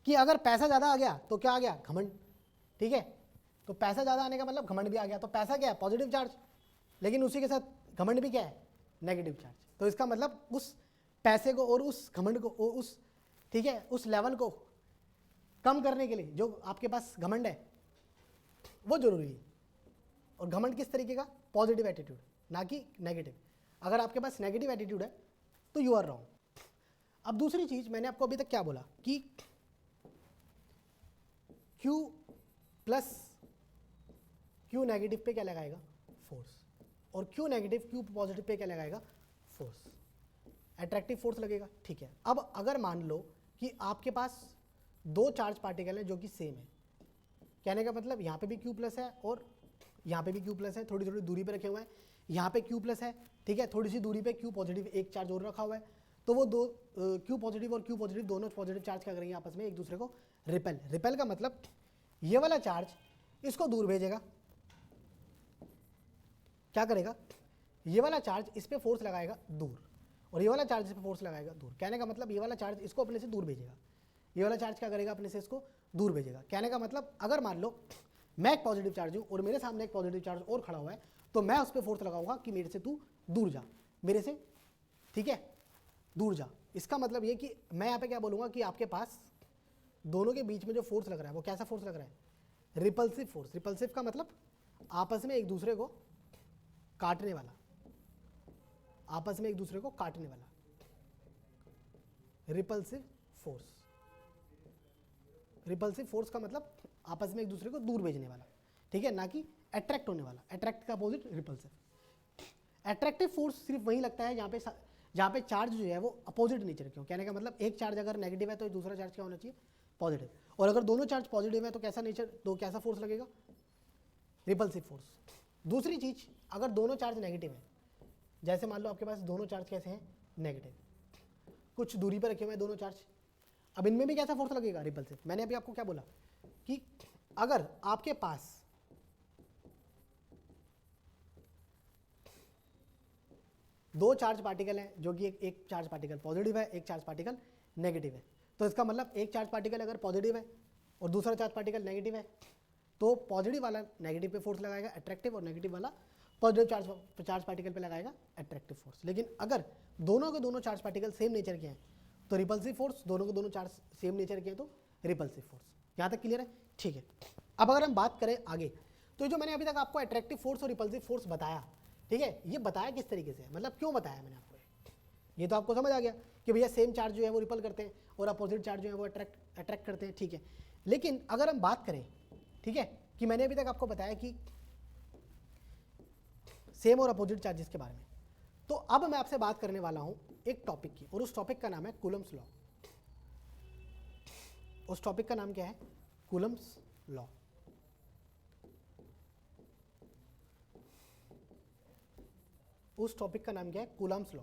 कि अगर पैसा ज़्यादा आ गया तो क्या आ गया, घमंड, ठीक है। तो पैसा ज़्यादा आने का मतलब घमंड भी आ गया। तो पैसा क्या है, पॉजिटिव चार्ज, लेकिन उसी के साथ घमंड भी क्या है, नेगेटिव चार्ज। तो इसका मतलब उस पैसे को और उस घमंड को और उस, ठीक है, उस लेवल को कम करने के लिए जो आपके पास घमंड है वो जरूरी है। और घमंड किस तरीके का, पॉजिटिव एटीट्यूड, ना कि नेगेटिव। अगर आपके पास नेगेटिव एटीट्यूड है तो यू आर रॉन्ग। अब दूसरी चीज मैंने आपको अभी तक क्या बोला कि Q प्लस Q नेगेटिव पे क्या लगाएगा, फोर्स, और Q negative Q positive pay क्या लगाएगा, फोर्स, अट्रैक्टिव फोर्स लगेगा, ठीक है। अब अगर मान लो कि आपके पास दो चार्ज पार्टिकल है जो कि सेम है, कहने का मतलब यहाँ पे भी Q प्लस है और यहाँ पे भी Q प्लस है, थोड़ी थोड़ी दूरी पे रखे हुए हैं। यहाँ पे Q प्लस है, ठीक है, थोड़ी सी दूरी पे Q पॉजिटिव एक चार्ज और रखा हुआ है। तो वो दो Q पॉजिटिव और Q पॉजिटिव दोनों पॉजिटिव चार्ज क्या करेंगे, आपस में एक दूसरे को रिपेल। रिपेल का मतलब ये वाला चार्ज इसको दूर भेजेगा, क्या करेगा, ये वाला चार्ज इस पे फोर्स लगाएगा दूर, और ये वाला चार्ज इस पे फोर्स लगाएगा दूर। कहने का मतलब ये वाला चार्ज इसको अपने से दूर भेजेगा, ये वाला चार्ज क्या करेगा, अपने से इसको दूर भेजेगा। कहने का मतलब अगर मान लो मैं एक पॉजिटिव चार्ज हूँ और मेरे सामने एक पॉजिटिव चार्ज और खड़ा हुआ है, तो मैं उस पर फोर्स लगाऊंगा कि मेरे से तू दूर जा, मेरे से, ठीक है, दूर जा। इसका मतलब ये कि मैं यहाँ पे क्या बोलूँगा कि आपके पास दोनों के बीच में जो फोर्स लग रहा है वो कैसा फोर्स लग रहा है, रिपल्सिव फोर्स। रिपल्सिव का मतलब आपस में एक दूसरे को काटने वाला, आपस में एक दूसरे को काटने वाला, रिपल्सिव फोर्स। रिपल्सिव फोर्स का मतलब आपस में एक दूसरे को दूर भेजने वाला, ठीक है, ना कि अट्रैक्ट होने वाला। अट्रैक्ट का अपोजिट रिपल्सिव। अट्रैक्टिव फोर्स सिर्फ वही लगता है जहाँ पे चार्ज जो है वो अपोजिट नेचर के हो। कहने का मतलब एक चार्ज अगर नेगेटिव है तो दूसरा चार्ज क्या होना चाहिए, पॉजिटिव। और अगर दोनों चार्ज पॉजिटिव है तो कैसा नेचर, तो कैसा फोर्स लगेगा, रिपल्सिव फोर्स। दूसरी चीज, अगर दोनों चार्ज नेगेटिव है, जैसे मान लो आपके पास दोनों चार्ज कैसे हैं, नेगेटिव, कुछ दूरी पर रखे हुए हैं दोनों चार्ज, अब इनमें भी कैसा फोर्स लगेगा, रिपल्सिव। मैंने अभी आपको क्या बोला कि अगर आपके पास दो चार्ज पार्टिकल हैं जो कि एक चार्ज पार्टिकल पॉजिटिव है, एक चार्ज पार्टिकल नेगेटिव है। तो इसका मतलब एक चार्ज पार्टिकल अगर पॉजिटिव है और दूसरा चार्ज पार्टिकल नेगेटिव है तो पॉजिटिव वाला नेगेटिव पे फोर्स लगाएगा अट्रैक्टिव, और नेगेटिव वाला पॉजिटिव चार्ज पार्टिकल पे लगाएगा अट्रैक्टिव फोर्स। लेकिन अगर दोनों के दोनों चार्ज पार्टिकल सेम नेचर के हैं तो रिपल्सिव फोर्स, दोनों के दोनों चार्ज सेम नेचर के हैं तो रिपल्सिव फोर्स। यहाँ तक क्लियर है? ठीक है। अब अगर हम बात करें आगे, तो जो मैंने अभी तक आपको अट्रैक्टिव फोर्स और रिपल्सिव फोर्स बताया, ठीक है, ये बताया किस तरीके से, मतलब क्यों बताया मैंने आपको, ये तो आपको समझ आ गया कि भैया सेम चार्ज जो है वो रिपल करते हैं और अपोजिट चार्ज जो है वो अट्रैक्ट करते हैं, ठीक है। लेकिन अगर हम बात करें, ठीक है, कि मैंने अभी तक आपको बताया कि सेम और अपोजिट चार्जेस के बारे में, तो अब मैं आपसे बात करने वाला हूं एक टॉपिक की, और उस टॉपिक का नाम है कूलम्स लॉ। उस टॉपिक का नाम क्या है? Coulomb's law. उस टॉपिक का नाम क्या है? कूलम्स लॉ,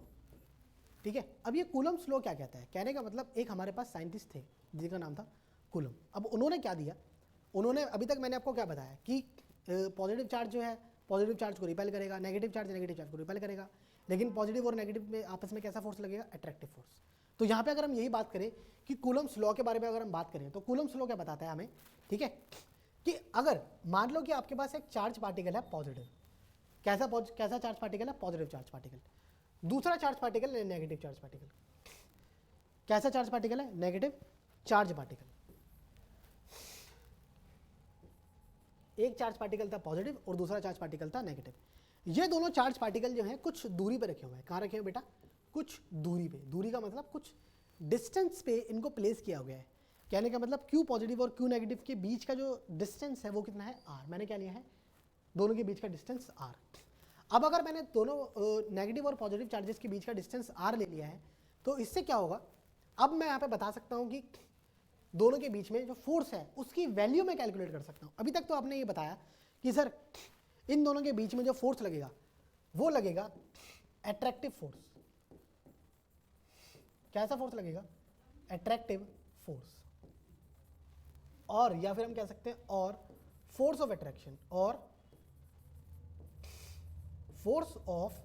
ठीक है। अब ये कूलम्स लॉ क्या कहता है? कहने का मतलब एक हमारे पास साइंटिस्ट थे जिनका नाम था कूलम। अब उन्होंने क्या दिया, उन्होंने अभी तक मैंने आपको क्या बताया कि पॉजिटिव चार्ज जो है पॉजिटिव चार्ज को रिपेल करेगा, नेगेटिव चार्ज को रिपेल करेगा, लेकिन पॉजिटिव और नेगेटिव में आपस में कैसा फोर्स लगेगा? Attractive force. तो यहाँ पे अगर हम यही बात करें कि कूलम्स लॉ के बारे में अगर हम बात करें तो कूलम्स लॉ क्या बताता है हमें, ठीक है, कि अगर मान लो कि आपके पास एक चार्ज पार्टिकल है पॉजिटिव, कैसा चार्ज पार्टिकल है? Positive charge particle. दूसरा चार्ज पार्टिकल है नेगेटिव चार्ज पार्टिकल। कैसा चार्ज पार्टिकल है? Negative charge particle. एक चार्ज पार्टिकल था पॉजिटिव और दूसरा चार्ज पार्टिकल था नेगेटिव। ये दोनों चार्ज पार्टिकल जो हैं कुछ दूरी पे रखे हुए हैं। कहाँ रखे हुए बेटा? कुछ दूरी पे। दूरी का मतलब कुछ डिस्टेंस पे इनको प्लेस किया गया है। कहने का मतलब Q पॉजिटिव और Q नेगेटिव के बीच का जो डिस्टेंस है वो कितना है? R। मैंने क्या लिया है? दोनों के बीच का डिस्टेंस R। अब अगर मैंने दोनों नेगेटिव और पॉजिटिव चार्जेस के बीच का डिस्टेंस R ले लिया है तो इससे क्या होगा? अब मैं यहाँ पे बता सकता हूँ कि दोनों के बीच में जो फोर्स है उसकी वैल्यू मैं कैलकुलेट कर सकता हूँ। अभी तक तो आपने ये बताया कि सर इन दोनों के बीच में जो फोर्स लगेगा वो लगेगा अट्रैक्टिव फोर्स। कैसा फोर्स लगेगा? Attractive force. और या फिर हम कह सकते हैं और फोर्स ऑफ अट्रैक्शन और फोर्स ऑफ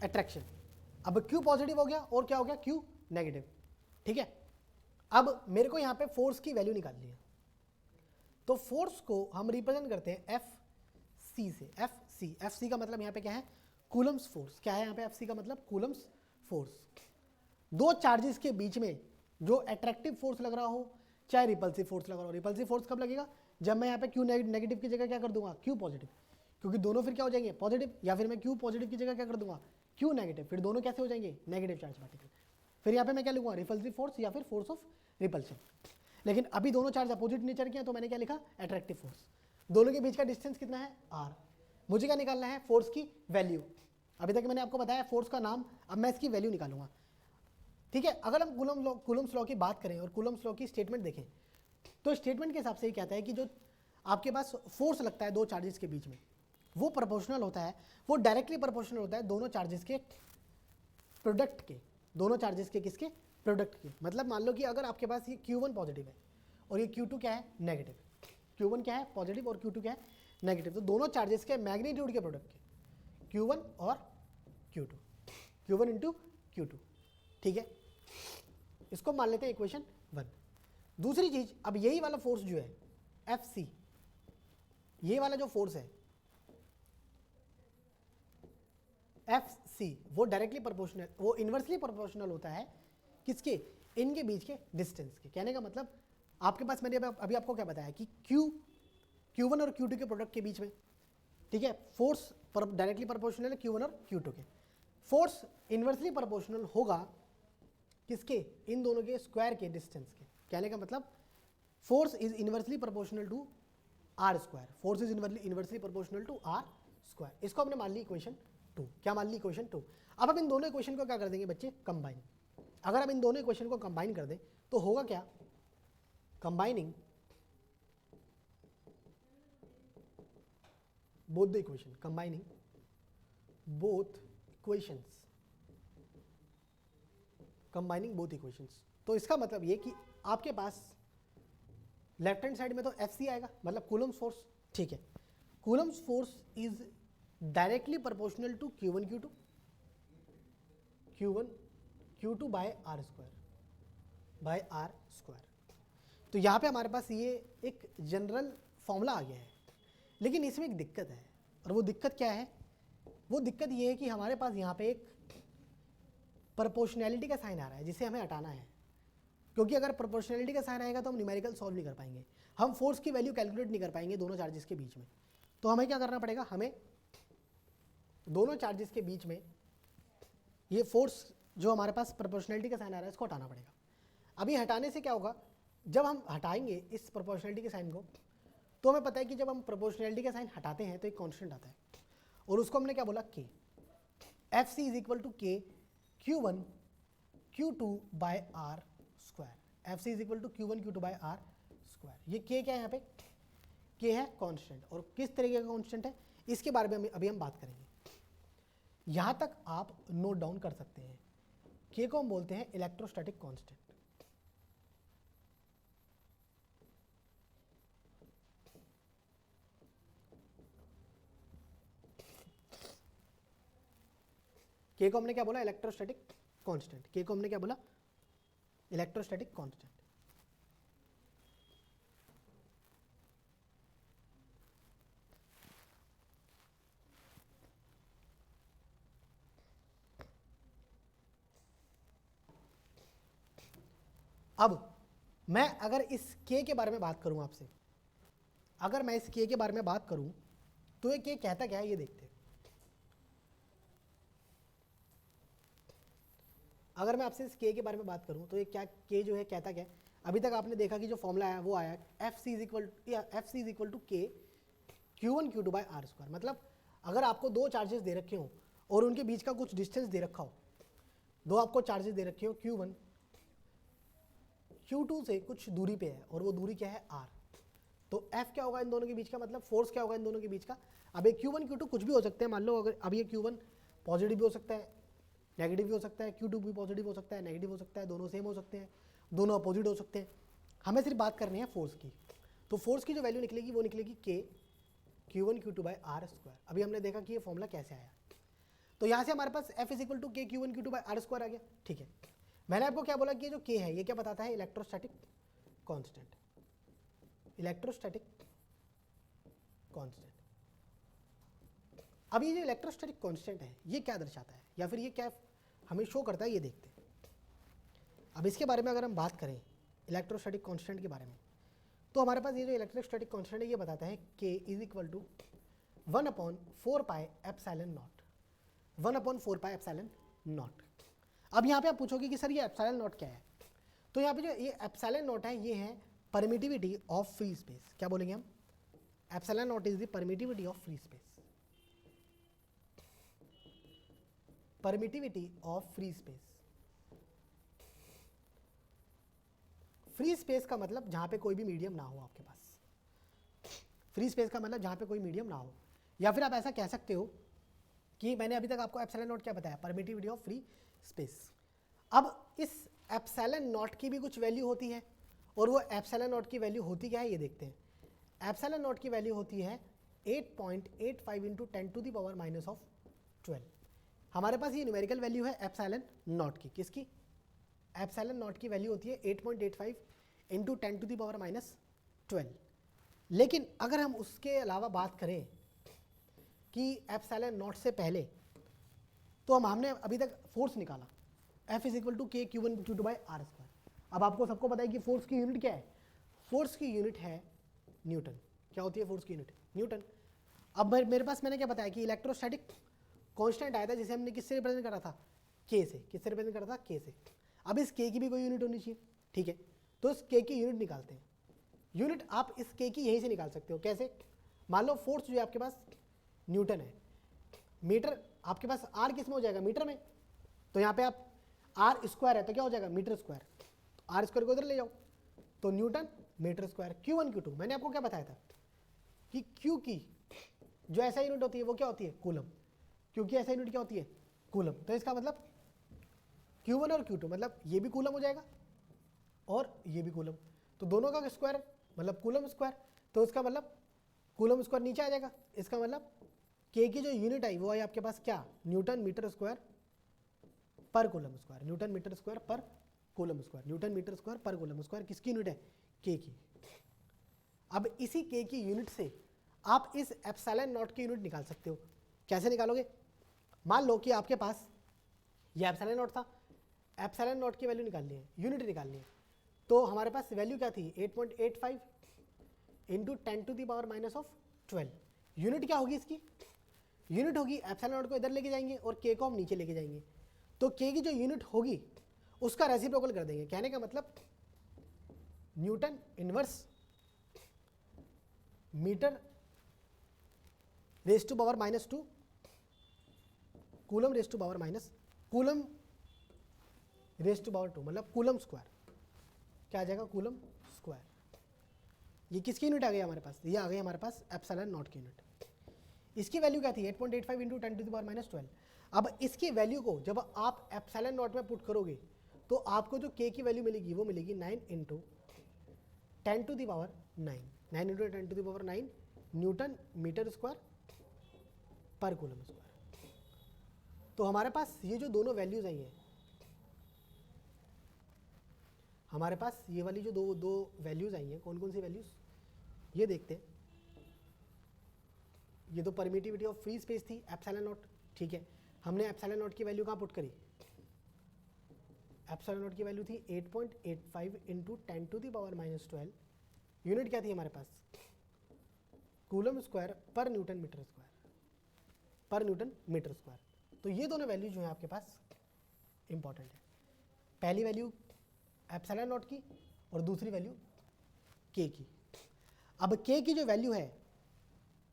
अट्रैक्शन। अब Q पॉजिटिव हो गया और क्या हो गया? Q नेगेटिव, ठीक है। अब मेरे को यहां पे फोर्स की वैल्यू निकालनी है, तो फोर्स को हम रिप्रेजेंट करते हैं FC से। FC का मतलब यहां पे क्या है? Coulomb's force. क्या है यहां पे FC का मतलब? Coulomb's force. दो चार्जेस के बीच में जो अट्रैक्टिव फोर्स लग रहा हो चाहे रिपल्सिव फोर्स लग रहा हो। रिपल्सिव फोर्स कब लगेगा? जब मैं यहाँ पे Q नेगेटिव की जगह क्या कर दूंगा? Q पॉजिटिव, क्योंकि दोनों फिर क्या हो जाएंगे? पॉजिटिव। या फिर मैं Q पॉजिटिव की जगह क्या कर दूंगा? Q नेगेटिव, फिर दोनों कैसे हो जाएंगे? Negative charge particle. फिर यहाँ पे मैं क्या लिखूंगा? रिपल्सिव फोर्स या फिर फोर्स ऑफ रिपल्शन। लेकिन अभी दोनों चार्ज अपोजिट नेचर के हैं तो मैंने क्या लिखा? Attractive force. दोनों के बीच का डिस्टेंस कितना है? R। मुझे क्या निकालना है? फोर्स की वैल्यू। अभी तक मैंने आपको बताया फोर्स का नाम, अब मैं इसकी वैल्यू निकालूंगा, ठीक है। अगर हम कूलम्स लॉ की बात करें और कूलम्स लॉ की स्टेटमेंट देखें तो स्टेटमेंट के हिसाब से ये कहता है कि जो आपके पास फोर्स लगता है दो चार्जेस के बीच में वो प्रोपोर्शनल होता है, वो डायरेक्टली प्रोपोर्शनल होता है दोनों चार्जेस के प्रोडक्ट के। दोनों चार्जेस के किसके? प्रोडक्ट के। मतलब मान लो कि अगर आपके पास ये Q1 पॉजिटिव है और ये Q2 क्या है? नेगेटिव। Q1 क्या है? पॉजिटिव और Q2 क्या है? नेगेटिव। तो दोनों चार्जेस के मैग्नीट्यूड के प्रोडक्ट के, Q1 और Q2, Q1 इंटू Q2, ठीक है। इसको मान लेते हैं इक्वेशन 1। दूसरी चीज, अब यही वाला फोर्स जो है FC, ये वाला जो फोर्स है FC, वो डायरेक्टली प्रोपोर्शनल, वो इन्वर्सली प्रोपोर्शनल होता है किसके? इनके बीच के डिस्टेंस के। कहने का मतलब आपके पास मैंने अभी आपको क्या बताया कि Q1 और Q2 के प्रोडक्ट के बीच में, ठीक है, फोर्स डायरेक्टली प्रोपोर्शनल है Q1 और Q2 के। फोर्स इन्वर्सली प्रोपोर्शनल होगा किसके? इन दोनों के स्क्वायर के डिस्टेंस के। कहने का मतलब force is inversely proportional to R square. Force is inversely proportional to R square. इसको हमने मान ली इक्वेशन 2। क्या मान ली? इक्वेशन 2। अब हम इन दोनों इक्वेशन को क्या कर देंगे बच्चे? कंबाइन। अगर हम इन दोनों इक्वेशन को कंबाइन कर दें तो होगा क्या? Combining both the equation, combining both equations, combining both equations. तो इसका मतलब ये कि आपके पास लेफ्ट हैंड साइड में तो FC आएगा, मतलब कूलम्स फोर्स, ठीक है। Coulomb's force is directly proportional to Q1 Q2 by R square. तो यहाँ पे हमारे पास ये एक जनरल फॉर्मूला आ गया है, लेकिन इसमें एक दिक्कत है, और वो दिक्कत क्या है? वो दिक्कत ये है कि हमारे पास यहाँ पे एक प्रोपोर्शनैलिटी का साइन आ रहा है जिसे हमें हटाना है, क्योंकि अगर प्रोपोर्शनैलिटी का साइन आएगा तो हम न्यूमेरिकल सॉल्व नहीं कर पाएंगे, हम फोर्स की वैल्यू कैलकुलेट नहीं कर पाएंगे दोनों चार्जेस के बीच में। तो हमें क्या करना पड़ेगा? हमें दोनों चार्जेस के बीच में ये फोर्स जो हमारे पास प्रोपोर्शनैलिटी का साइन आ रहा है इसको हटाना पड़ेगा। अभी हटाने से क्या होगा? जब हम हटाएंगे इस प्रोपोर्शनैलिटी के साइन को, तो हमें पता है कि जब हम प्रोपोर्शनैलिटी का साइन हटाते हैं तो एक कांस्टेंट आता है, और उसको हमने क्या बोला? K. F C is equal to K Q1 Q2 by R square. F C is equal to Q1 Q2 by R square. ये के क्या है? यहाँ पे के है कांस्टेंट, और किस तरीके का कांस्टेंट है इसके बारे में अभी हम बात करेंगे। यहाँ तक आप नोट डाउन कर सकते हैं। के को हम बोलते हैं इलेक्ट्रोस्टैटिक कांस्टेंट। के को हमने क्या बोला? Electrostatic constant. के को हमने क्या बोला? Electrostatic constant. अब मैं अगर इस के के बारे में बात करूं आपसे, अगर मैं इस के के बारे में बात करूं तो ये के कहता क्या है ये देखते हैं। अगर मैं आपसे इस के बारे में बात करूं तो ये क्या के जो है कहता क्या है? अभी तक आपने देखा कि जो फॉर्मूला आया वो आया F C is equal to K Q1 Q2 by R square. मतलब अगर आपको दो चार्जेस दे रखे हो और उनके बीच का कुछ डिस्टेंस दे रखा हो, दो आपको चार्जेस दे रखे हो Q1 Q2 से कुछ दूरी पे है, और वो दूरी क्या है? R। तो F क्या होगा इन दोनों के बीच का? मतलब फोर्स क्या होगा इन दोनों के बीच का? अब ये Q1 Q2 कुछ भी हो सकते हैं। मान लो अगर अब ये Q1 पॉजिटिव भी हो सकता है, नेगेटिव भी हो सकता है, Q2 भी पॉजिटिव हो सकता है, नेगेटिव हो सकता है, दोनों सेम हो सकते हैं, दोनों अपोजिट हो सकते हैं। हमें सिर्फ बात करनी है फोर्स की। तो फोर्स की जो वैल्यू निकलेगी वो निकलेगी के Q1 Q2 by R square. अभी हमने देखा कि ये फॉर्मूला कैसे आया। तो यहाँ से हमारे पास F is equal to K Q1 Q2 by R square आ गया। ठीक है, मैंने आपको क्या बोला कि ये जो के है ये क्या बताता है? Electrostatic constant. Electrostatic constant. अब ये जो इलेक्ट्रोस्टैटिक कांस्टेंट है ये क्या दर्शाता है, या फिर ये क्या हमें शो करता है, ये देखते हैं। अब इसके बारे में अगर हम बात करें इलेक्ट्रोस्टैटिक कांस्टेंट के बारे में, तो हमारे पास ये जो इलेक्ट्रोस्टैटिक कांस्टेंट है ये बताता है K is equal to 1/4 pi epsilon naught. 1/4 pi epsilon naught. अब यहाँ पे आप पूछोगे कि सर ये एप्सिलॉन नॉट क्या है? तो यहाँ पे जो ये एप्सिलॉन नॉट है ये है परमिटिविटी ऑफ फ्री स्पेस। क्या बोलेंगे हम? Epsilon not is the permittivity of free space. Permittivity of free space. Free space का मतलब जहाँ पे कोई भी मीडियम ना हो आपके पास। फ्री स्पेस का मतलब जहाँ पे कोई मीडियम ना हो, या फिर आप ऐसा कह सकते हो कि मैंने अभी तक आपको एप्सिलॉन नॉट क्या बताया? Permittivity of free space. अब इस एप्सिलॉन नॉट की भी कुछ वैल्यू होती है, और वो एप्सिलॉन नॉट की वैल्यू होती क्या है ये देखते हैं। एप्सिलॉन नॉट की वैल्यू होती है 8.85 इंटू 10⁻⁻12। हमारे पास ये न्यूमेरिकल वैल्यू है एप्सिलॉन नॉट की। किसकी? एप्सिलॉन नॉट की वैल्यू होती है 8.85 इंटू 10⁻⁻12। लेकिन अगर हम उसके अलावा बात करें कि एप्सिलॉन नॉट से पहले, तो हमने अभी तक फोर्स निकाला F is equal to K Q1 Q2 by R square. अब आपको सबको पता है कि फोर्स की यूनिट क्या है? फोर्स की यूनिट है न्यूटन। क्या होती है फोर्स की यूनिट? न्यूटन। अब मेरे पास मैंने क्या बताया कि इलेक्ट्रोस्टैटिक कांस्टेंट आया था जिसे हमने किससे रिप्रेजेंट करा था? के से। किससे रिप्रेजेंट करा था? के से। अब इस के की भी कोई यूनिट होनी चाहिए। ठीक है, तो इस के की यूनिट निकालते हैं। यूनिट आप इस के की यहीं से निकाल सकते हो। कैसे? मान लो फोर्स जो है आपके पास न्यूटन है, मीटर आपके पास आर किस में हो जाएगा? मीटर में। तो यहाँ पे आप आर स्क्वायर है तो क्या हो जाएगा? Metre square. आर स्क्वायर को इधर ले जाओ तो Newton metre square. Q1 Q2 मैंने आपको क्या बताया था कि Q की जो ऐसा यूनिट होती है वो क्या होती है? कूलम। Q की ऐसा यूनिट क्या होती है? कूलम। तो इसका मतलब Q1 और Q2 मतलब ये भी कूलम हो जाएगा और ये भी कूलम, तो दोनों का स्क्वायर मतलब कूलम स्क्वायर। तो इसका मतलब कूलम स्क्वायर नीचे आ जाएगा। इसका मतलब के की जो यूनिट आई वो आई आपके पास क्या, newton metre square per coulomb square, newton metre square per coulomb square, newton metre square per coulomb square किसकी यूनिट है, के की। अब इसी के की यूनिट से आप इस एप्सिलॉन नॉट की यूनिट निकाल सकते हो। कैसे निकालोगे, मान लो कि आपके पास ये एप्सिलॉन नॉट था, एप्सिलॉन नॉट की वैल्यू निकालनी है, यूनिट निकालनी है, तो हमारे पास वैल्यू क्या थी 8.85 इंटू 10⁻⁻12। यूनिट क्या होगी इसकी, यूनिट होगी एप्सिलॉन नॉट को इधर लेके जाएंगे और के को हम नीचे लेके जाएंगे, तो के की जो यूनिट होगी उसका रेसिप्रोकल कर देंगे। कहने का मतलब newton inverse metre raise to power -2 coulomb raise to power coulomb raise to power 2, मतलब कूलम स्क्वायर। क्या आ जाएगा, कूलम स्क्वायर। ये किसकी यूनिट आ गई हमारे पास, ये आ गई हमारे पास एप्सिलॉन नॉट की यूनिट। इसकी वैल्यू क्या थी 8.85 इंटू 10⁻⁻12। अब इसकी वैल्यू को जब आप एप्सिलॉन नॉट में पुट करोगे तो आपको जो के की वैल्यू मिलेगी वो मिलेगी 9 into 10⁻9 Newton metre square per coulomb square. तो हमारे पास ये जो दोनों वैल्यूज आई हैं, हमारे पास ये वाली जो दो वैल्यूज आई हैं, कौन कौन सी वैल्यूज, ये देखते हैं। ये तो परमिटिविटी ऑफ फ्री स्पेस थी एप्सिलॉन नॉट, ठीक है। हमने एप्सिलॉन नॉट की वैल्यू कहाँ पुट करी, एप्सिलॉन नॉट की वैल्यू थी 8.85 इंटू 10⁻⁻12। यूनिट क्या थी हमारे पास, कूलम स्क्वायर पर न्यूटन मीटर स्क्वायर, पर न्यूटन मीटर स्क्वायर। तो ये दोनों वैल्यू जो है आपके पास इंपॉर्टेंट है। पहली वैल्यू एप्सिलॉन नॉट की और दूसरी वैल्यू के की। अब के की जो वैल्यू है,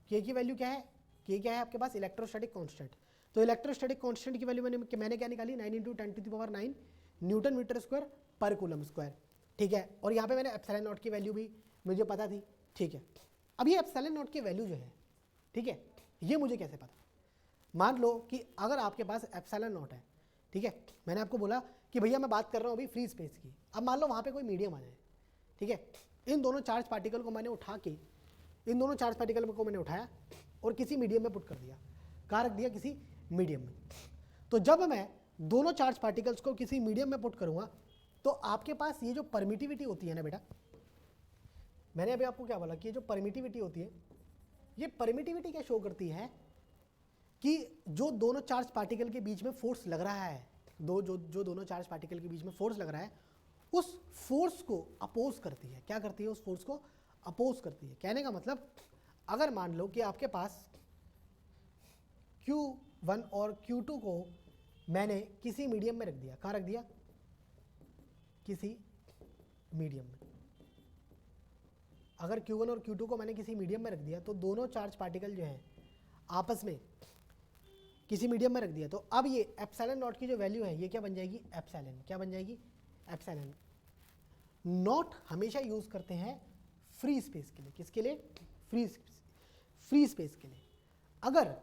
के की वैल्यू क्या है, के क्या है आपके पास, इलेक्ट्रोस्टैटिक कांस्टेंट। तो इलेक्ट्रोस्टैटिक कांस्टेंट की वैल्यू मैंने क्या निकाली 9 into 10⁻9 Newton metre square per coulomb square, ठीक है। और यहाँ पे मैंने एप्सिलॉन नॉट की वैल्यू भी मुझे पता थी, ठीक है। अब ये एप्सिलॉन नॉट की वैल्यू जो है, ठीक है, ये मुझे कैसे पता, मान लो कि अगर आपके पास एप्सिलॉन नॉट है, ठीक है, मैंने आपको बोला कि भैया मैं बात कर रहा हूँ अभी फ्री स्पेस की। अब मान लो वहाँ पे कोई मीडियम आ जाए, ठीक है, इन दोनों चार्ज पार्टिकल को मैंने उठा के, इन दोनों चार्ज पार्टिकल को मैंने उठाया और किसी मीडियम में पुट कर दिया, कहाँ रख दिया, किसी मीडियम में। तो जब मैं दोनों चार्ज पार्टिकल्स को किसी मीडियम में पुट करूँगा तो आपके पास ये जो परमिटिविटी होती है ना बेटा, मैंने अभी आपको क्या बोला कि ये जो परमिटिविटी होती है, ये परमिटिविटी क्या शो करती है कि जो दोनों चार्ज पार्टिकल के बीच में फोर्स लग रहा है, जो दोनों चार्ज पार्टिकल के बीच में फोर्स लग रहा है, उस फोर्स को अपोज करती है। क्या करती है, उस फोर्स को अपोज करती है। कहने का मतलब अगर मान लो कि आपके पास Q1 और Q2 को मैंने किसी मीडियम में रख दिया, कहाँ रख दिया, किसी मीडियम में। अगर Q1 और Q2 को मैंने किसी मीडियम में रख दिया तो दोनों चार्ज पार्टिकल जो हैं आपस में किसी मीडियम में रख दिया, तो अब ये एप्सिलॉन नॉट की जो वैल्यू है ये क्या बन जाएगी, एप्सिलॉन। क्या बन जाएगी, एप्सिलॉन। नॉट हमेशा यूज़ करते हैं फ्री स्पेस के लिए, किसके लिए, फ्री स्पेस के लिए। अगर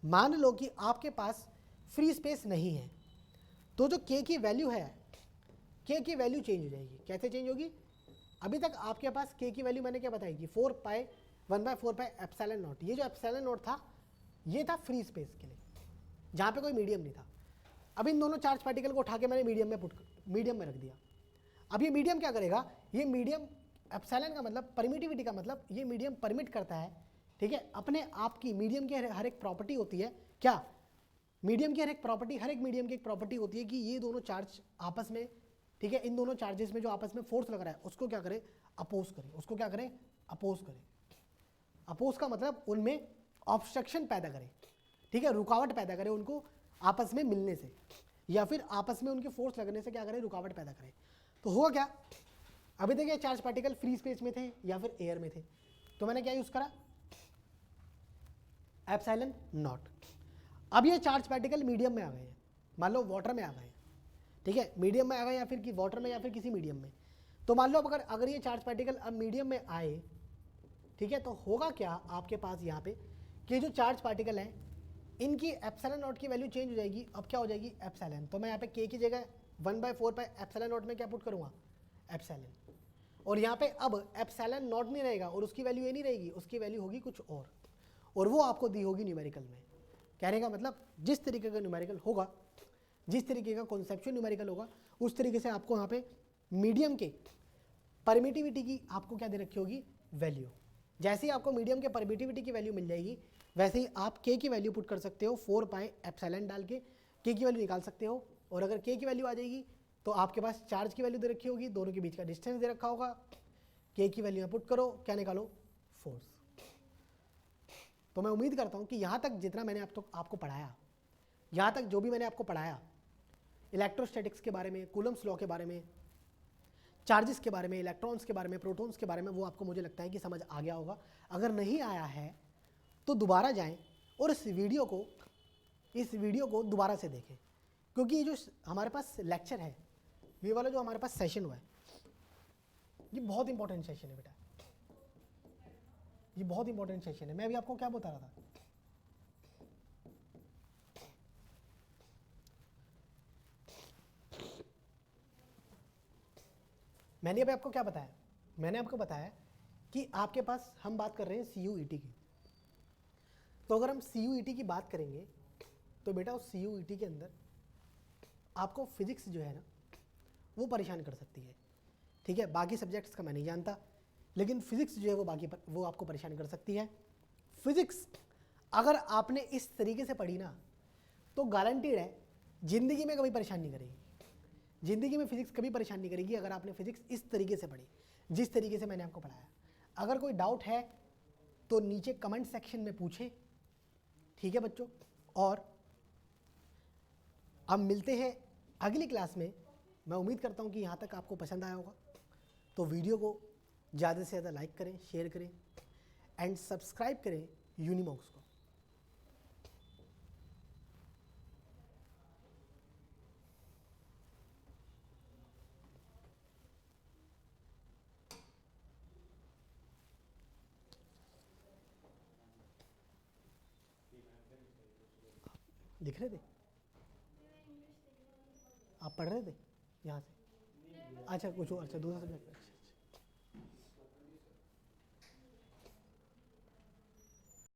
मान लो कि आपके पास फ्री स्पेस नहीं है तो जो के की वैल्यू है, के की वैल्यू चेंज हो जाएगी। कैसे चेंज होगी, अभी तक आपके पास के की वैल्यू मैंने क्या बताई कि 4π1/4π एप्सिलॉन नॉट। ये जो एप्सिलॉन नॉट था ये था फ्री स्पेस के लिए, जहाँ पे कोई मीडियम नहीं था। अब इन दोनों चार्ज पार्टिकल को उठा के मैंने मीडियम में रख दिया। अब ये मीडियम क्या करेगा, ये मीडियम एप्सिलॉन का मतलब परमिटिविटी का मतलब ये मीडियम परमिट करता है, ठीक है, अपने आप की मीडियम की हर एक प्रॉपर्टी होती है, क्या, मीडियम की हर एक प्रॉपर्टी, हर एक मीडियम की एक प्रॉपर्टी होती है कि ये दोनों चार्ज आपस में, ठीक है, इन दोनों चार्जेस में जो आपस में फोर्स लग रहा है उसको क्या करे, अपोज करे, उसको क्या करे, अपोज करे। अपोज का मतलब उनमें ऑब्स्ट्रक्शन पैदा करे, ठीक है, रुकावट पैदा करे उनको आपस में मिलने से, या फिर आपस में उनके फोर्स लगने से क्या करे, रुकावट पैदा करे। तो हुआ क्या, अभी तक ये चार्ज पार्टिकल फ्री स्पेस में थे या फिर एयर में थे, तो मैंने क्या यूज करा, एप्सिलॉन नॉट। अब ये चार्ज पार्टिकल मीडियम में आ गए हैं, मान लो वाटर में आ गए, ठीक है, मीडियम में आ गए या फिर कि वाटर में या फिर किसी मीडियम में। तो मान लो अगर ये चार्ज पार्टिकल अब मीडियम में आए, ठीक है, तो होगा क्या आपके पास यहाँ पे कि जो चार्ज पार्टिकल है इनकी एप्सिलॉन नॉट की वैल्यू चेंज हो जाएगी। अब क्या हो जाएगी, एप्सिलॉन। तो मैं यहाँ पे के की जगह 1/4π एप्सिलॉन नॉट में क्या पुट करूँगा, एप्सिलॉन। और यहाँ पे अब एप्सिलॉन नॉट नहीं रहेगा और उसकी वैल्यू ये नहीं रहेगी, उसकी वैल्यू होगी कुछ और वो आपको दी होगी न्यूमेरिकल में। कहने का मतलब जिस तरीके का न्यूमेरिकल होगा, जिस तरीके का कॉन्सेप्चुअल न्यूमेरिकल होगा, उस तरीके से आपको यहाँ पे मीडियम के परमिटिविटी की आपको क्या दे रखी होगी, वैल्यू। जैसे ही आपको मीडियम के परमिटिविटी की वैल्यू मिल जाएगी, वैसे ही आप के की वैल्यू पुट कर सकते हो, 4 पाई एप्सिलॉन डाल के के की वैल्यू निकाल सकते हो। और अगर के की वैल्यू आ जाएगी तो आपके पास चार्ज की वैल्यू दे रखी होगी, दोनों के बीच का डिस्टेंस दे रखा होगा, के की वैल्यू पुट करो, क्या निकालो, फोर्स। तो मैं उम्मीद करता हूँ कि यहाँ तक जितना मैंने आपको पढ़ाया, यहाँ तक जो भी मैंने आपको पढ़ाया इलेक्ट्रोस्टैटिक्स के बारे में, कूलम्स लॉ के बारे में, चार्जेस के बारे में, इलेक्ट्रॉन्स के बारे में, प्रोटॉन्स के बारे में, वो आपको मुझे लगता है कि समझ आ गया होगा। अगर नहीं आया है तो दोबारा जाएं और इस वीडियो को दोबारा से देखें, क्योंकि ये जो हमारे पास लेक्चर है, ये वाला जो हमारे पास सेशन हुआ है, ये बहुत इंपॉर्टेंट सेशन है बेटा, ये बहुत इंपॉर्टेंट सेशन है। मैं अभी आपको क्या बता रहा था, मैंने अभी आपको क्या बताया, मैंने आपको बताया कि आपके पास हम बात कर रहे हैं CUET की। तो अगर हम CUET की बात करेंगे तो बेटा उस CUET के अंदर आपको फिजिक्स जो है ना वो परेशान कर सकती है, ठीक है। बाकी सब्जेक्ट्स का मैं नहीं जानता, लेकिन फिजिक्स जो है वो आपको परेशान कर सकती है। फिजिक्स अगर आपने इस तरीके से पढ़ी ना तो गारंटीड है ज़िंदगी में कभी परेशान नहीं करेगी, ज़िंदगी में फिजिक्स कभी परेशान नहीं करेगी अगर आपने फिजिक्स इस तरीके से पढ़ी, जिस तरीके से मैंने आपको पढ़ाया। अगर कोई डाउट है तो नीचे कमेंट सेक्शन में पूछें, ठीक है बच्चों। और अब मिलते हैं अगली क्लास में। मैं उम्मीद करता हूँ कि यहाँ तक आपको पसंद आया होगा, तो वीडियो को ज़्यादा से ज़्यादा लाइक करें, शेयर करें एंड सब्सक्राइब करें यूनिमॉक्स को। दिख रहे थे, आप पढ़ रहे थे यहाँ से, अच्छा कुछ और, अच्छा दूसरा सब्जेक्ट, अच्छा।